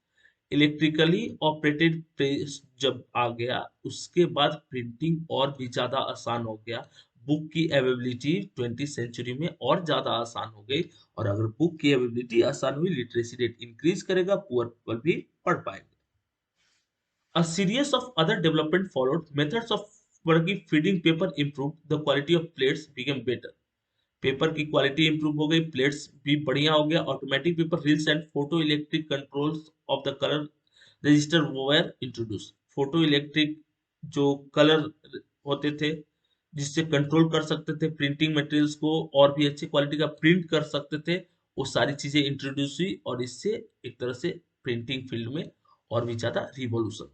Electrically operated press जब आ गया, उसके बाद प्रिंटिंग और भी ज्यादा आसान हो गया। बुक की अवेलेबिलिटी 20th century में और ज्यादा आसान हो गई। और अगर बुक की अवेलेबिलिटी आसान हुई, लिटरेसी रेट इंक्रीज करेगा, पुअर पीपल भी पढ़ पाएंगे। A series of other development followed. Methods of working feeding paper improved. The quality of plates became better. Paper की क्वालिटी इंप्रूव हो गई, प्लेट्स भी बढ़िया हो गया। Automatic paper reels and photo electric controls of the colour register were introduce. Photo electric जो colour होते थे जिससे कंट्रोल कर सकते थे प्रिंटिंग मटेरियल्स को, और भी अच्छी क्वालिटी का प्रिंट कर सकते थे, वो सारी चीजें इंट्रोड्यूस हुई। और इससे एक तरह से प्रिंटिंग फील्ड में और भी ज्यादा रिवॉल्यूशन।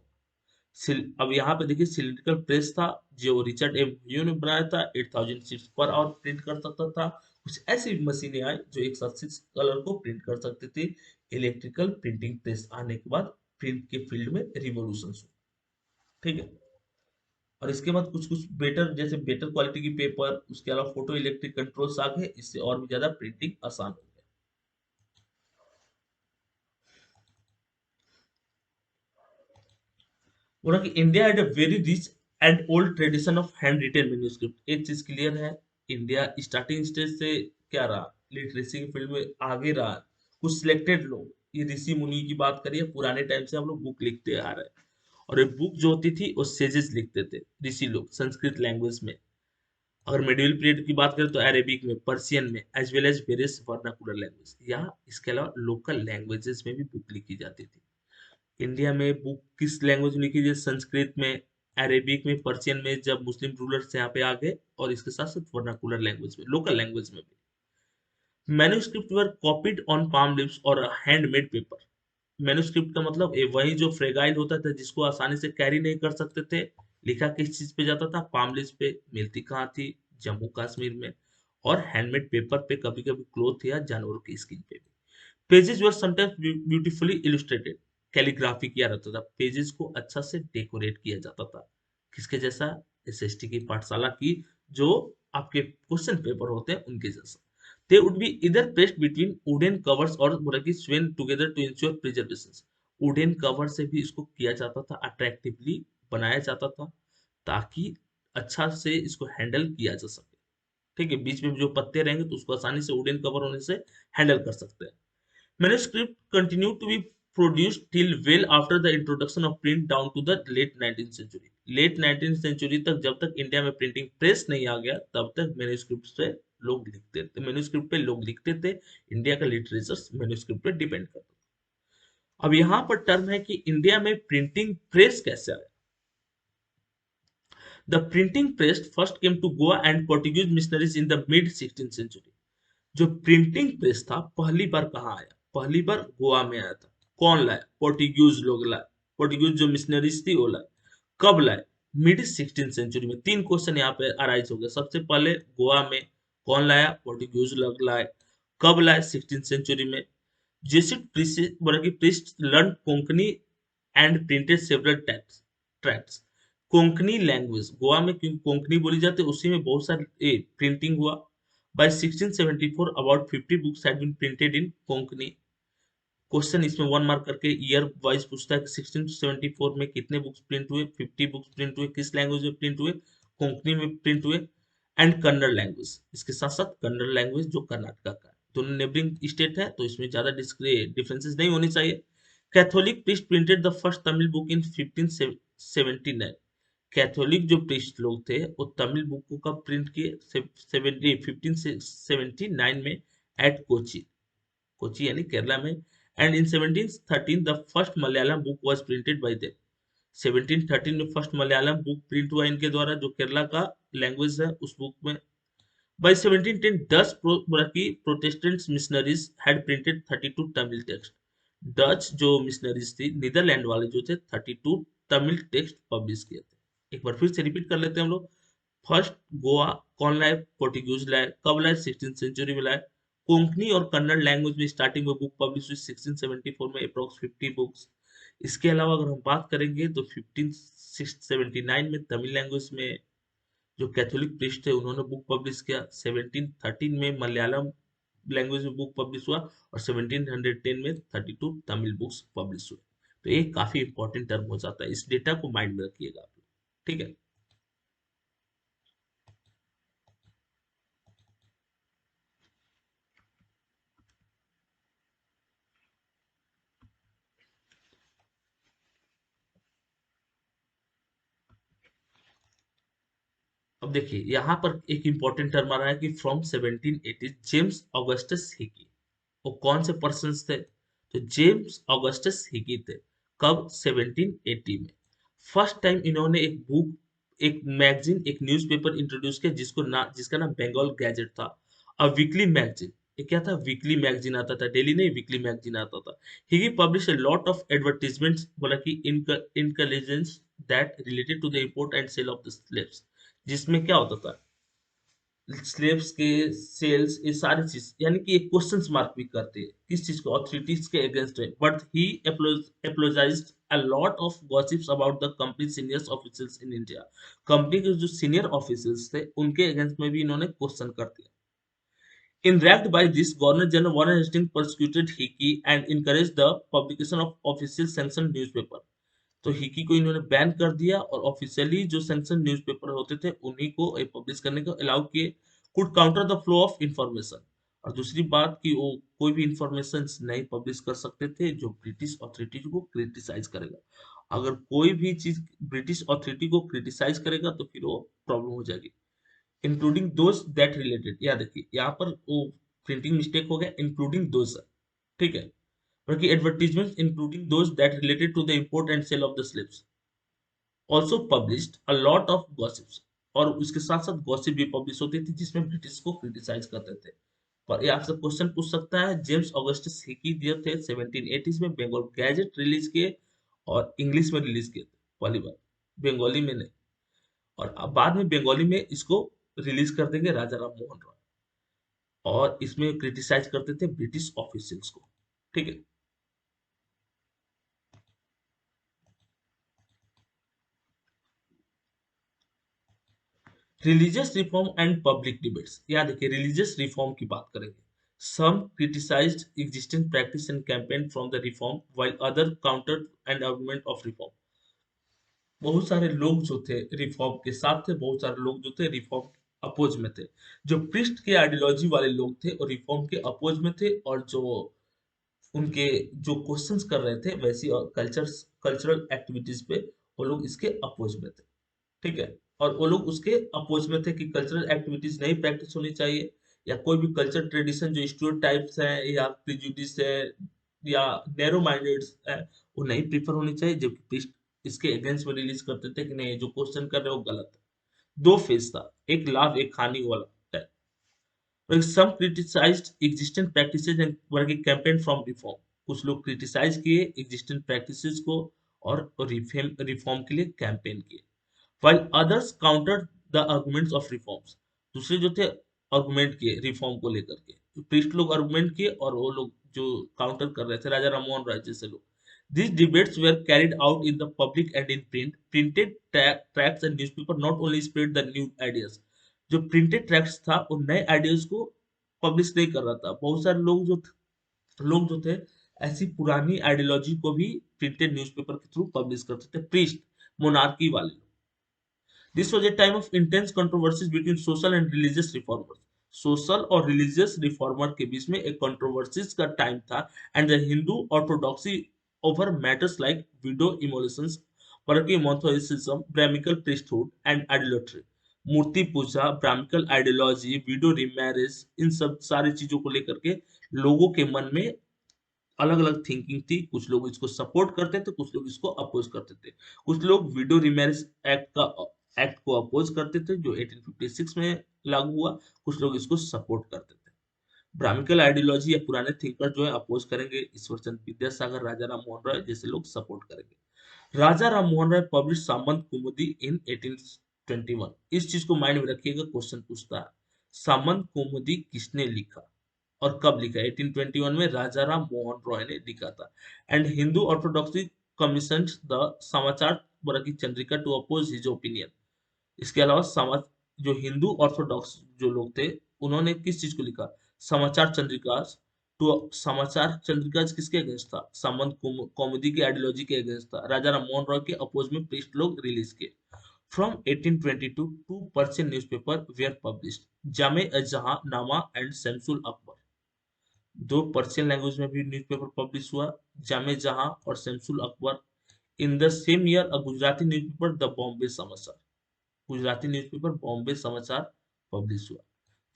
अब यहाँ पे देखिए सिलिंड्रिकल प्रेस था जो रिचर्ड एम ह्यू ने बनाया था, 8000 शीट्स पर आवर प्रिंट कर सकता था। कुछ ऐसी मशीनें आई जो एक साथ 6 कलर को प्रिंट कर सकती थी। इलेक्ट्रिकल प्रिंटिंग प्रेस आने के बाद प्रिंट के फील्ड में रिवॉल्यूशन हुआ। ठीक है। और इसके बाद कुछ कुछ बेटर जैसे बेटर क्वालिटी की पेपर, उसके अलावा फोटो इलेक्ट्रिक कंट्रोल्स आ गए, इससे और भी ज्यादा प्रिंटिंग आसान हो गया। बोला कि India had a very rich and old tradition of hand retain manuscript. एक चीज क्लियर है, इंडिया स्टार्टिंग स्टेज से क्या रहा, लिटरेसी की फील्ड में आगे रहा। कुछ सिलेक्टेड लोग, ये ऋषि मुनि की बात करिए, पुराने टाइम से हम लोग बुक लिखते आ रहे हैं, और ये बुक जो होती थी वो सेजेस लिखते थे ऋषि लोग संस्कृत लैंग्वेज में। अगर मिडिल पीरियड की बात करें तो अरेबिक में, पर्शियन में, as well as various vernacular language, या इसके अलावा लोकल लैंग्वेजेस में भी बुक लिखी जाती थी। इंडिया में बुक किस लैंग्वेज में लिखी जाए, संस्कृत में, अरेबिक में, पर्शियन में, जब मुस्लिम रूलर्स यहाँ पे आ गए, और इसके साथ साथ वर्नाकुलर लैंग्वेज में, लोकल लैंग्वेज में भी। Manuscript were copied on palm leaves और हैंडमेड पेपर। मैन्युस्क्रिप्ट का मतलब ये वही जो फ्रेगाइल होता था, जिसको आसानी से कैरी नहीं कर सकते थे। लिखा किस चीज पे जाता था, पाम लीव्स पे। मिलती कहाँ थी, जम्मू कश्मीर में। और हैंडमेड पेपर पे, कभी कभी क्लोथ या जानवरों की स्किन पे भी। पेजेस वर समटाइम्स ब्यूटीफुली इलस्ट्रेटेड। कैलीग्राफी किया रहता था, पेजेस को अच्छा से डेकोरेट किया जाता था। किसके जैसा, एसएसटी की पाठशाला की, जो आपके क्वेश्चन पेपर होते हैं उनके जैसा। They would be either placed between wooden covers और बोला कि sewn together to ensure preservation. Wooden cover से भी इसको किया जाता था, अट्रैक्टिवली बनाया जाता था, ताकि अच्छा से इसको हैंडल किया जा सके। ठीक है, बीच में जो पत्ते रहेंगे तो उसको आसानी से वुडन कवर होने से हैंडल कर सकते हैं। Manuscript continued to be produced till well after the introduction of print down to the late 19th century. Late 19th century तक, जब तक इंडिया में प्रिंटिंग प्रेस नहीं आ गया, तब तक मैन्युस्क्रिप्ट से लोग लिखते थे, मैन्युस्क्रिप्ट पे लोग लिखते थे। इंडिया का लिटरेचर मैन्युस्क्रिप्ट पे डिपेंड करता था। अब यहाँ पर टर्म है कि इंडिया में प्रिंटिंग प्रेस कैसे आया। The printing press first came to Goa and Portuguese missionaries in the mid 16th century. जो प्रिंटिंग प्रेस था पहली बार कहाँ आया, पहली बार गोवा में आया था। कौन लाया, पोर्टुगीज लोग लाए। पोर्टुगीज जो मिशनरीज थी वो लाए। कब लाए, मिड 16th सेंचुरी में। तीन क्वेश्चन यहाँ पे अराइज हो गए। सबसे पहले गोवा में कौन लाया, पोर्टुगीज लोग लाए। कब लाए, 16th सेंचुरी में। Jesuit priest learn Konkani and printed several tracts. Konkani language Goa में, क्योंकि कोंकणी बोली जाती है, उसी में बहुत सारी प्रिंटिंग हुआ। By 1674 about 50 books had been printed in Konkani. Question इसमें 1 मार्क करके ईयर वाइज पूछता है कि 1674 में कितने बुक्स प्रिंट हुए, 50 बुक्स प्रिंट हुए, किस लैंग्वेज में प्रिंट हुए, कोंकणी में प्रिंट हुए। एंड कन्नड़ लैंग्वेज, इसके साथ साथ कन्नड़ लैंग्वेज जो कर्नाटका का है। दोनों नेबरिंग स्टेट है तो इसमें ज्यादा डिफरेंसेस नहीं होनी चाहिए। Catholic priest printed the first Tamil book in 1579। Catholic जो प्रीस्ट लोग थे वो तमिल बुक को कब प्रिंट किए, 1579 में, एट कोची। कोची यानी केरला में। And in 1713 the first Malayalam book was printed by them. 1713 में फर्स्ट मलयालम बुक प्रिंट हुआ इनके द्वारा, जो केरला का लैंग्वेज है उस बुक में। By 1710 Dutch Protestant missionaries had printed 32 Tamil texts. Dutch जो मिशनरीज थी, नीदरलैंड वाले जो थे, 32 तमिल टेक्स्ट पब्लिश किए थे। एक बार फिर से रिपीट कर लेते हैं हम लोग। फर्स्ट गोवा कौन लाए, पोर्टुगीज लाए। कब लाए, 16th सेंचुरी में लाए। कोंकणी और कन्नड़ लैंग्वेज में स्टार्टिंग में बुक पब्लिश हुई 1674 में, अप्रोक्स 50 बुक्स। इसके अलावा अगर हम बात करेंगे तो 1579 में तमिल लैंग्वेज में जो कैथोलिक प्रीस्ट थे उन्होंने बुक पब्लिश किया। 1713 में मलयालम लैंग्वेज में बुक पब्लिश हुआ, और 1710 में 32 तमिल बुक्स पब्लिश हुए। तो ये काफी इंपॉर्टेंट टर्म हो जाता है, इस डेटा को माइंड में रखिएगा आप लोग। ठीक है। अब देखिए यहाँ पर एक इंपॉर्टेंट टर्म आ रहा है कि फ्रॉम 1780 जेम्स ऑगस्टस हिकी। वो कौन से पर्सन थे, तो जेम्स ऑगस्टस हिकी थे। कब, 1780 में। फर्स्ट टाइम इन्होंने एक बुक, एक मैगजीन, एक न्यूज़पेपर इंट्रोड्यूस किया, जिसका नाम बंगाल गैजेट था। A weekly magazine. ये क्या था, वीकली मैगजीन आता था, डेली नहीं, वीकली मैगजीन आता था। He publish a lot of advertisements, बोला कि intelligence that related to the import and sale of the slaves, जिसमें क्या होता था, स्लेव्स के सेल्स, ये सारी चीज, यानी कि एक क्वेश्चंस मार्क भी करते हैं किस चीज को, ऑथोरिटीज के अगेंस्ट है, but he apologized a lot of gossips about the company senior officials in India। Company के जो सीनियर ऑफिसर्स थे उनके अगेंस्ट में भी इन्होंने क्वेश्चन कर दिया। Enraged by this, Governor General Warren Hastings persecuted Hickey and encouraged the publication of official sanctioned newspaper। तो हिकी को इन्होंने बैन कर दिया और ऑफिशियली जो सैंक्शन न्यूज़पेपर होते थे उन्हीं को पब्लिश करने को अलाउ किए। Could counter the flow of information. और दूसरी बात कि वो कोई भी इंफॉर्मेशन नहीं पब्लिश कर सकते थे जो ब्रिटिश अथॉरिटीज को क्रिटिसाइज करेगा। अगर कोई भी चीज ब्रिटिश अथॉरिटी को क्रिटिसाइज करेगा तो फिर वो प्रॉब्लम हो जाएगी। इंक्लूडिंग दोज दैट रिलेटेड, या देखिए यहाँ पर वो प्रिंटिंग मिस्टेक हो गया, इंक्लूडिंग दोज, ठीक है, बल्कि advertisement including those that related to the import and sale of the slaves, also published a lot of gossips. और उसके साथ साथ गॉसिप भी पब्लिश होती थी जिसमें ब्रिटिश को क्रिटिसाइज करते थे। पर ये आपसे क्वेश्चन पूछ सकता है, जेम्स ऑगस्टस हिकी दिए थे 1780 में बंगाल गैजेट रिलीज किए और इंग्लिश में रिलीज किए थे पहली बार, बंगाली में नहीं। और अब बाद में बंगाली में इसको रिलीज कर देंगे राजा राम मोहन रॉय, और इसमें क्रिटिसाइज करते थे ब्रिटिश ऑफिशियल्स को, ठीक है। Religious reform and public debates, याद देखिए रिलीजियस रिफॉर्म की बात करेंगे। Some criticised existing practice and campaign from the reform while other counter and argument of reform. बहुत सारे लोग जो थे रिफॉर्म के साथ थे, बहुत सारे लोग जो थे रिफॉर्म अपोज में थे। जो प्रिस्ट के आइडियोलॉजी वाले लोग थे और रिफॉर्म के अपोज में थे, और जो उनके जो क्वेश्चंस कर रहे थे वैसी कल्चरल एक्टिविटीज पे, वो लोग इसके अपोज में थे, ठीक है। और वो लोग उसके अपोज में थे कि कल्चरल एक्टिविटीज नहीं प्रैक्टिस होनी चाहिए, या कोई भी कल्चर ट्रेडिशन जो स्टीरियोटाइप्स है या प्रिजुडिस है या नैरो माइंडेड है, वो नहीं प्रीफर होनी चाहिए। जबकि प्रीस्ट इसके अगेंस्ट में रिलीज करते थे कि नहीं, जो क्वेश्चन कर रहे हो गलत है। दो फेज था, एक लाभ एक हानि वाला। some criticized existing practices and were a campaign from reform। कुछ लोग क्रिटिसाइज किए एग्जिस्टेंट प्रैक्टिसेस को और रिफॉर्म के लिए कैंपेन किए। while others countered the arguments of reforms। दूसरे जो थे आर्गुमेंट किए रिफॉर्म को लेकर के, प्रीस्ट लोग आर्गुमेंट किए और वो लोग जो काउंटर कर रहे थे राजा राममोहन राय जैसे लोग। These debates were carried out in the public and in print। Printed tracts and newspaper not only spread the new ideas। जो प्रिंटेड ट्रैक्ट्स था वो नए आइडियाज को पब्लिश नहीं कर रहा था। बहुत सारे लोग जो थे ऐसी पुरानी आइडियोलॉजी को भी प्रिंटेड न्यूज़पेपर के थ्रू पब्लिश करते थे, प्रीस्ट मोनार्की वाले। This was a time of intense controversies between social and religious reformers। Social और रिलीजियस रिफॉर्मर के बीच में एक कंट्रोवर्सीज का टाइम था, and the Hindu orthodoxy over matters like widow immolations, परकी monotheism, Brahmanical priesthood and idolatry. मूर्ति पूजा, ब्राह्मिकल आइडियोलॉजी, विडो रिमैरेज, इन सब सारी चीजों को लेकर के लोगों के मन में अलग अलग थिंकिंग थी। कुछ लोग इसको सपोर्ट करते थे, कुछ लोग इसको अपोज करते थे। कुछ लोग विडो रिमैरेज एक्ट को अपोज करते थे जो 1856 में लागू हुआ, कुछ लोग इसको सपोर्ट करते थे। ब्राह्मिकल आइडियोलॉजी या पुराने थिंकर जो है अपोज करेंगे, ईश्वर चंद्र विद्यासागर, राजा राम मोहन राय जैसे लोग सपोर्ट करेंगे। राजा राम मोहन राय पब्लिश सामंत कुमुदी इन 1821। इस चीज को माइंड में रखिएगा, क्वेश्चन पूछता है सामंत कुमुदी किसने लिखा और कब लिखा। 1821 में राजा राम मोहन रॉय ने लिखा था। And Hindu orthodoxy commission the Samachar की Chandrika to oppose his opinion. इसके अलावा समाज जो हिंदू ऑर्थोडॉक्स जो लोग थे उन्होंने किस चीज को लिखा, समाचार चंद्रिका टू। समाचार चंद्रिका किसके अगेंस्ट था, सामंत कौमुदी की आइडियोलॉजी के अगेंस्ट था। राजा राम मोहन रॉय के अपोज में प्रीस्ट लोग रिलीज किए। From 1822 two Persian newspaper were published, जामे जहां नामा एंड शमसुल अकबर। दो पर्शियन लैंग्वेज में भी न्यूज़पेपर पब्लिश हुआ, जामे जहां और Shamsul Akbar. In the same year a Gujarati newspaper the Bombay समाचार, गुजराती न्यूज़पेपर बॉम्बे समाचार पब्लिश हुआ।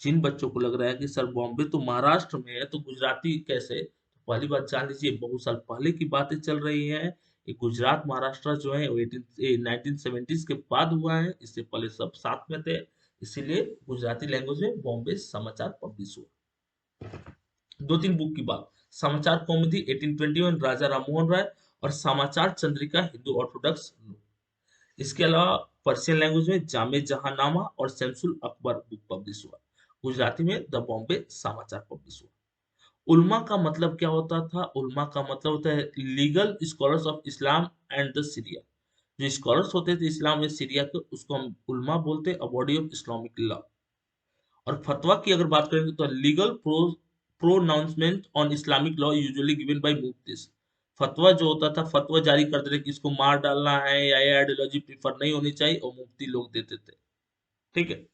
जिन बच्चों को लग रहा है कि सर बॉम्बे तो महाराष्ट्र में है तो गुजराती कैसे, तो पहली बात जान लीजिए बहुत साल पहले की बातें चल रही है। ये गुजरात महाराष्ट्र जो है वो 1970s के बाद हुआ है, इससे पहले सब साथ में थे। इसीलिए गुजराती लैंग्वेज में बॉम्बे समाचार पब्लिश हुआ। दो तीन बुक की बात, समाचार कौमुदी 1821 राजा राममोहन राय, और समाचार चंद्रिका हिंदू ऑर्थोडॉक्स। इसके अलावा पर्शियन लैंग्वेज में जामे जहांनामा और शमसुल अकबर बुक पब्लिश हुआ। गुजराती में द बॉम्बे समाचार पब्लिश हुआ। उल्मा का मतलब क्या होता था? उल्मा का मतलब होता है legal scholars of Islam and the Syria. जो स्कॉलर्स होते थे इस्लाम या सीरिया के, उसको हम उल्मा बोलते हैं, बॉडी ऑफ इस्लामिक लॉ। और फतवा की अगर बात करेंगे तो legal pronouncement on Islamic law usually given by muftis. फतवा जो होता था, फतवा जारी करते थे कि इसको मार डालना है या ये आइडियोलॉजी प्रीफर नहीं होनी चाहिए, और मुफ्ती लोग देते थे। ठीक है।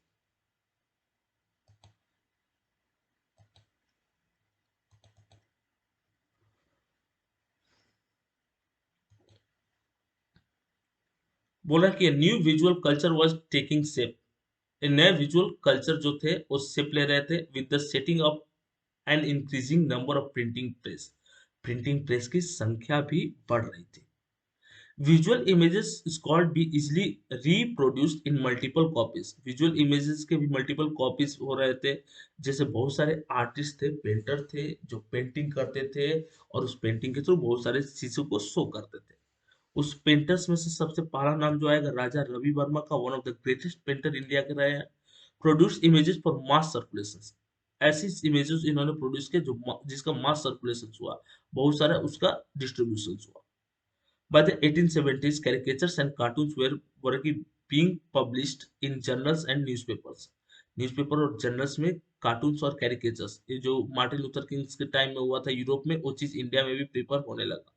बोला कि new visual culture was taking shape. नए विजुअल कल्चर जो थे वो शेप ले रहे थे with the setting of an increasing number of printing press. Printing press की संख्या भी बढ़ रही थी। Visual images called be easily reproduced in multiple copies. Visual images के भी मल्टीपल कॉपीज हो रहे थे। जैसे बहुत सारे आर्टिस्ट थे, पेंटर थे, जो पेंटिंग करते थे और उस पेंटिंग के थ्रू बहुत सारे चीजों को शो करते थे। उस पेंटर्स में से सबसे पहला नाम जो आएगा, राजा रवि वर्मा का, one of the greatest painter India के रहे हैं। Produce images for mass circulation. ऐसी इमेजेस इन्होंने प्रोड्यूस किया जिसका मास सर्कुलेशन हुआ, बहुत सारा उसका डिस्ट्रीब्यूशन हुआ। By the 1870s, caricatures and cartoons were being published in journals and newspapers. Newspaper और जर्नल्स में कार्टून्स और कैरिकेचर्स, ये जो मार्टिन लूथर किंग के टाइम में हुआ था यूरोप में, वो चीज इंडिया में भी प्रेफर होने लगा।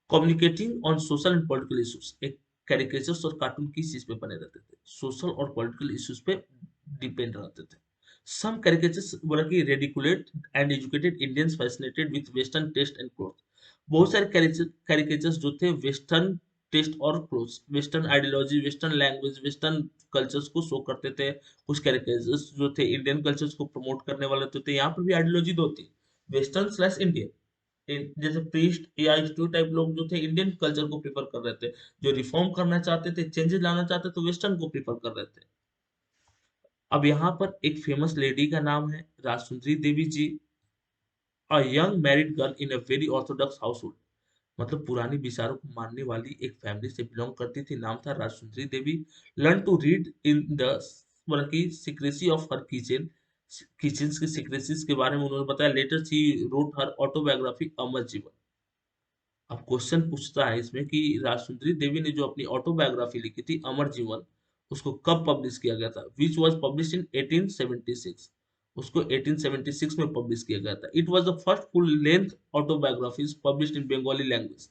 Communicating on social and political issues. एक कैरिकेचर्स और कार्टून किस चीज पे बने रहते थे? सोशल और पॉलिटिकल इश्यूज पे डिपेंड रहते थे। सम कैरिकेचर्स वर की ridiculed and educated Indians fascinated with western taste and cloth. बहुत सारे कैरिकेचर्स जो थे वेस्टर्न टेस्ट और clothes, western ideology, western language, western cultures को शो करते थे। कुछ कैरिकेचर्स जो थे इंडियन कल्चर्स को प्रमोट करने वाले तो थे। यहाँ पर भी आइडियोलॉजी दो थी, वेस्टर्न स्लैश इंडियन। जैसे प्रीस्ट या स्टू टाइप लोग जो थे इंडियन कल्चर को प्रेफर कर रहे थे, जो रिफॉर्म करना चाहते थे, चेंजेस लाना चाहते थे, वेस्टर्न को प्रेफर कर रहे थे। अब यहाँ पर एक फेमस लेडी का नाम है Rajsundari Devi ji. A young married girl in a very orthodox household. मतलब पुरानी विचारों को मानने वाली एक फैमिली से बिलोंग करती थी, नाम था Rajsundari Devi. Learn to read in the मतलब की secrecy of her kitchen. Kitchen की सीक्रेसीज के बारे में उन्होंने बताया। Later she wrote her autobiography Amar Jiban. अब क्वेश्चन पूछता है इसमें कि राजसुंदरी देवी ने जो अपनी ऑटोबायोग्राफी लिखी थी अमर जीवन, उसको कब पब्लिश किया गया था? Which was publish in 1876। उसको 1876 में पब्लिश किया गया था। It was the first full length autobiography publish in Bengali language.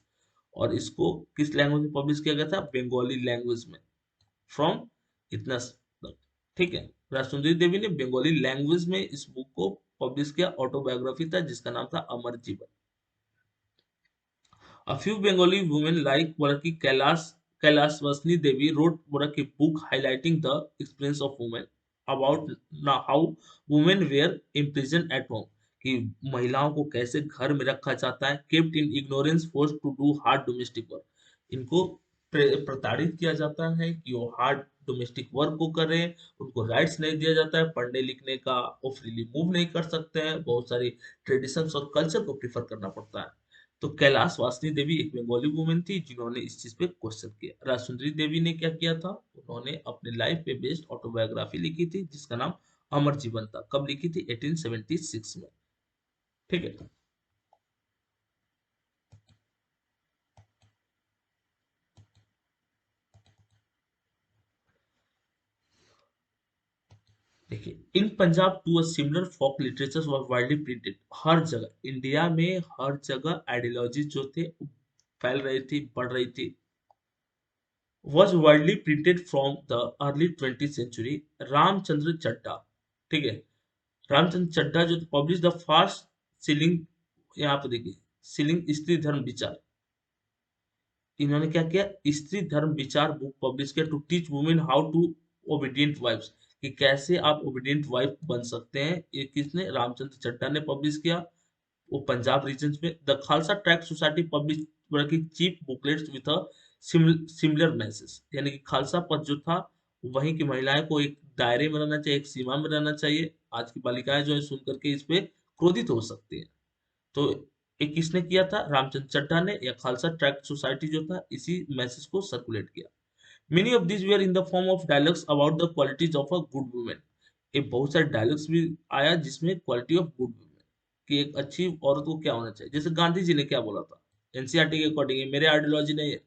और इसको किस लैंग्वेज में पब्लिश किया गया था? बंगाली लैंग्वेज में। फ्रॉम इतना ठीक है। राजसुंदरी देवी ने बंगाली लैंग्वेज में इस बुक को पब्लिश किया। ऑटोबायोग्राफी था जिसका नाम था अमर जीवन। A few Bengali women like Waraki Kailaswasni Devi wrote Waraki book highlighting the experience of women about how women were imprisoned at home। कि महिलाओं को कैसे घर में रखा जाता है, kept in ignorance, forced to do hard domestic work। इनको प्रताड़ित किया जाता है कि वो हार्ड डोमेस्टिक वर्क को करें। उनको राइट्स नहीं दिया जाता है पढ़ने लिखने का, वो फ्रीली मूव नहीं कर सकते हैं, बहुत सारी ट्रेडिशंस और कल्चर को प्रिफर करना पड़ता है। तो कैलाश वासनी देवी एक बंगाली वुमेन थी जिन्होंने इस चीज पे क्वेश्चन किया। राजसुंदरी देवी ने क्या किया था? उन्होंने अपने लाइफ पे बेस्ड ऑटोबायोग्राफी लिखी थी जिसका नाम अमर जीवन था। कब लिखी थी? 1876 में। ठीक है। देखिए, in Punjab too a similar folk literature were widely printed. हर जगह इंडिया में हर जगह आइडियोलॉजी जो थे फैल रही थी, बढ़ रही थी। was widely printed from the early 20th century। Ramchandra Chadha, ठीक है, रामचंद्र चड्ढा जो पब्लिश द फास्ट सेलिंग, यहाँ पे देखिए, सेलिंग स्त्री धर्म विचार। इन्होंने क्या किया? स्त्री धर्म विचार बुक पब्लिश किया to teach women how to obedient wives, कि कैसे आप ओबीडियंट वाइफ बन सकते हैं। ये किसने? रामचंद्र चड्ढा ने पब्लिश किया। वो पंजाब रीजन में। The Khalsa tract society publish की cheap booklets with a similar message. यानी कि खालसा पद जो था, वहीं की महिलाएं को एक दायरे में रहना चाहिए, एक सीमा में रहना चाहिए। आज की बालिकाएं जो है सुन करके इस पे क्रोधित हो सकती है। तो एक किसने किया था, रामचंद्र चड्ढा ने, या खालसा ट्रैक्ट सोसाइटी जो था इसी मैसेज को सर्कुलेट किया। Many of this were in the form of dialogues about the qualities of a good women. एक बहुत सारे डायलॉग्स भी आया जिसमें क्वालिटी ऑफ गुड वुमेन कि एक अच्छी औरत को क्या होना चाहिए। जैसे गांधी जी ने क्या बोला था, एनसीईआरटी के अकॉर्डिंग, मेरे आइडियोलॉजी नहीं है,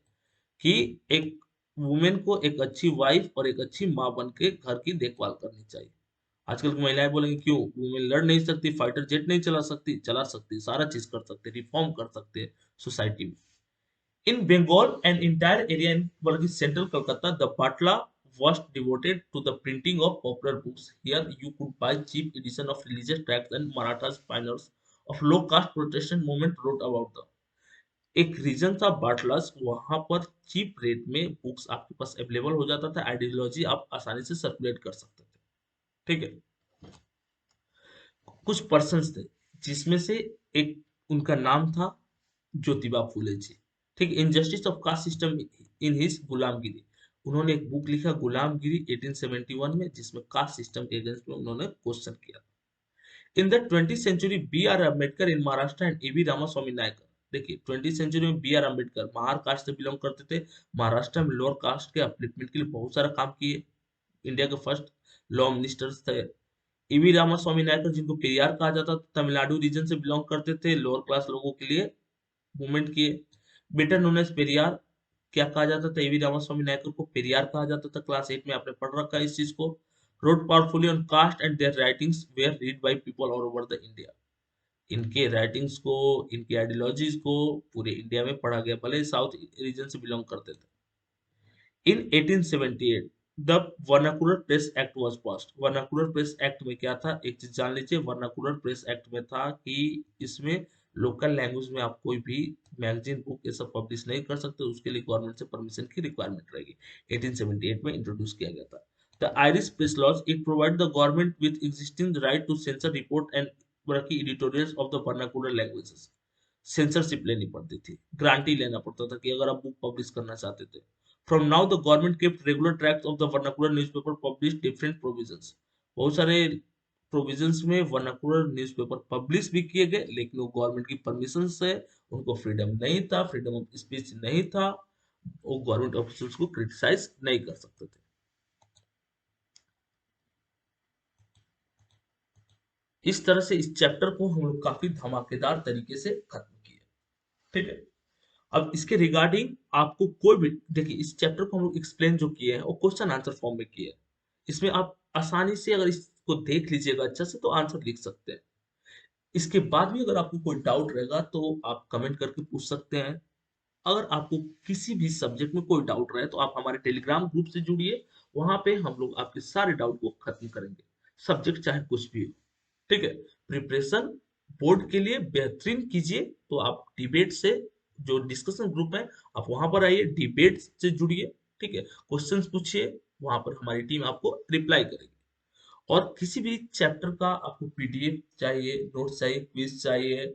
कि एक वुमेन को एक अच्छी वाइफ और एक अच्छी माँ बन के घर की देखभाल करनी चाहिए। आजकल की महिलाएं बोलेंगी क्यों वुमेन लड़ नहीं सकती, फाइटर जेट नहीं चला सकती, चला सकती, सारा चीज कर सकते, रिफॉर्म कर सकते सोसाइटी में। In Bengal, an entire area in central Calcutta, the Patla was devoted to the printing of popular books. Here, you could buy cheap edition of religious tracts and Marathas pioneers of low caste protestant movement wrote about them. एक reason था बाटलास, वहां पर cheap rate में books आपके पास available हो जाता था, ideology आप आसानी से सर्कुलेट कर सकते थे। ठीक है। कुछ पर्सन्स थे जिसमें से एक उनका नाम था ज्योतिबा फूले जी। ठीक, injustice of caste system in his गुलामगिरी। उन्होंने एक बुक लिखा गुलामगिरी 1871 में, जिसमें कास्ट सिस्टम के अगेंस्ट में उन्होंने क्वेश्चन किया। In the 20th century B R Ambedkar in Maharashtra and EV Ramaswamy Naicker. देखिए 20th सेंचुरी में B R Ambedkar Mahar caste से बिलोंग करते थे, महाराष्ट्र में लोअर कास्ट के अपलिफ्टमेंट के लिए बहुत सारा काम किए, इंडिया के फर्स्ट लॉ मिनिस्टर्स थे। ईवी रामास्वामी नायकर, जिनको पेरियार कहा जाता था, तमिलनाडु रीजन से बिलोंग करते थे, लोअर क्लास लोगों के लिए मूवमेंट किए। बेटर नोन एज पेरियार, क्या कहा जाता था, ईवी रामास्वामी नायकर को पेरियार कहा जाता था। क्लास 8 में आपने पढ़ रखा है इस चीज को। Wrote powerfully on caste and their writings were read by people all over the India. इनके राइटिंग्स को, इनकी आइडियोलॉजीज को पूरे इंडिया में पढ़ा गया, भले साउथ रीजन से बिलोंग करते थे। इन 1878 the vernacular press act was passed. Vernacular press act में क्या था, एक चीज जान लीजिए, वर्नाकुलर प्रेस एक्ट में था कि इसमें लोकल लैंग्वेज में आप कोई भी मैगजीन बुक ये सब पब्लिश नहीं कर सकते, उसके लिए गवर्नमेंट से परमिशन की रिक्वायरमेंट रहेगी। 1878 में इंट्रोड्यूस किया गया था। The Irish press laws, it provide the government with existing right to censor report and editorials of the vernacular languages. Censorship लेनी पड़ती थी, ग्रांटी लेना पड़ता था कि अगर आप बुक पब्लिश करना चाहते थे। From now, the government kept regular tracks of the vernacular newspaper published different provisions. बहुत सारे प्रोविजंस में वर्नाकुलर न्यूज़पेपर पब्लिश भी किए गए, लेकिन वो गवर्नमेंट की परमिशन से, उनको फ्रीडम नहीं था, फ्रीडम ऑफ स्पीच नहीं था, वो गवर्नमेंट ऑफिसर्स को क्रिटिसाइज नहीं कर सकते थे। इस तरह से इस चैप्टर को हम लोग काफी धमाकेदार तरीके से खत्म किए। ठीक है। अब इसके रिगार्डिंग आपको कोई भी, देखिए इस चैप्टर को हम लोग एक्सप्लेन जो किए हैं वो क्वेश्चन आंसर फॉर्म में किए हैं। इसमें आप आसानी से अगर इसको देख लीजिएगा अच्छा से तो आंसर लिख सकते हैं। इसके बाद भी अगर आपको कोई डाउट रहेगा तो आप कमेंट करके पूछ सकते हैं। अगर आपको किसी भी सब्जेक्ट में कोई डाउट रहे तो आप हमारे टेलीग्राम ग्रुप से जुड़िए, वहां पे हम लोग आपके सारे डाउट को खत्म करेंगे, सब्जेक्ट चाहे कुछ भी हो। ठीक है। प्रिपरेशन बोर्ड के लिए बेहतरीन कीजिए तो आप डिबेट से, जो डिस्कशन ग्रुप है आप वहां पर आइए, डिबेट से जुड़िए। ठीक है। क्वेश्चंस पूछिए, वहां पर हमारी टीम आपको रिप्लाई करेगी। और किसी भी चैप्टर का आपको पीडीएफ चाहिए, नोट्स चाहिए, क्विज चाहिए,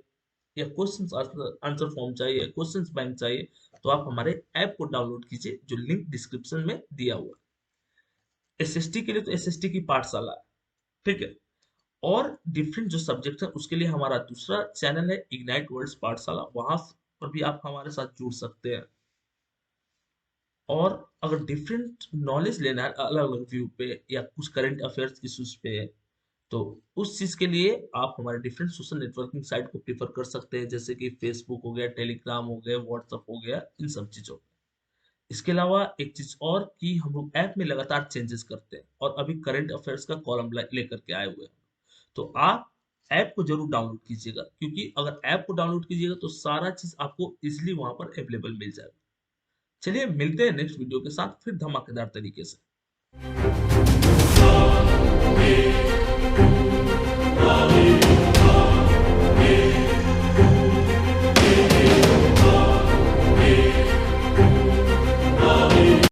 या क्वेश्चन आंसर फॉर्म चाहिए, क्वेश्चन बैंक चाहिए, तो आप हमारे ऐप को डाउनलोड कीजिए जो लिंक डिस्क्रिप्शन में दिया हुआ है। एसएसटी के लिए तो एसएसटी की पाठशाला है। ठीक है। और डिफरेंट जो सब्जेक्ट है उसके लिए हमारा दूसरा चैनल है इग्नाइट वर्ल्ड्स पाठशाला, वहां पर भी आप हमारे साथ जुड़ सकते हैं। और अगर डिफरेंट नॉलेज लेना है अलग अलग व्यू पे या कुछ करंट अफेयर्स इश्यूज पे, तो उस चीज के लिए आप हमारे डिफरेंट सोशल नेटवर्किंग साइट को प्रीफर कर सकते हैं, जैसे कि फेसबुक हो गया, टेलीग्राम हो गया, व्हाट्सएप हो गया, इन सब चीजों पे। इसके अलावा एक चीज और कि हम लोग ऐप में लगातार चेंजेस करते हैं और अभी करंट अफेयर्स का कॉलम लेकर के आए हुए हैं। तो आप ऐप को जरूर डाउनलोड कीजिएगा, क्योंकि अगर ऐप को डाउनलोड कीजिएगा तो सारा चीज आपको इजिली वहां पर अवेलेबल मिल जाएगा। चलिए मिलते हैं नेक्स्ट वीडियो के साथ फिर धमाकेदार तरीके से।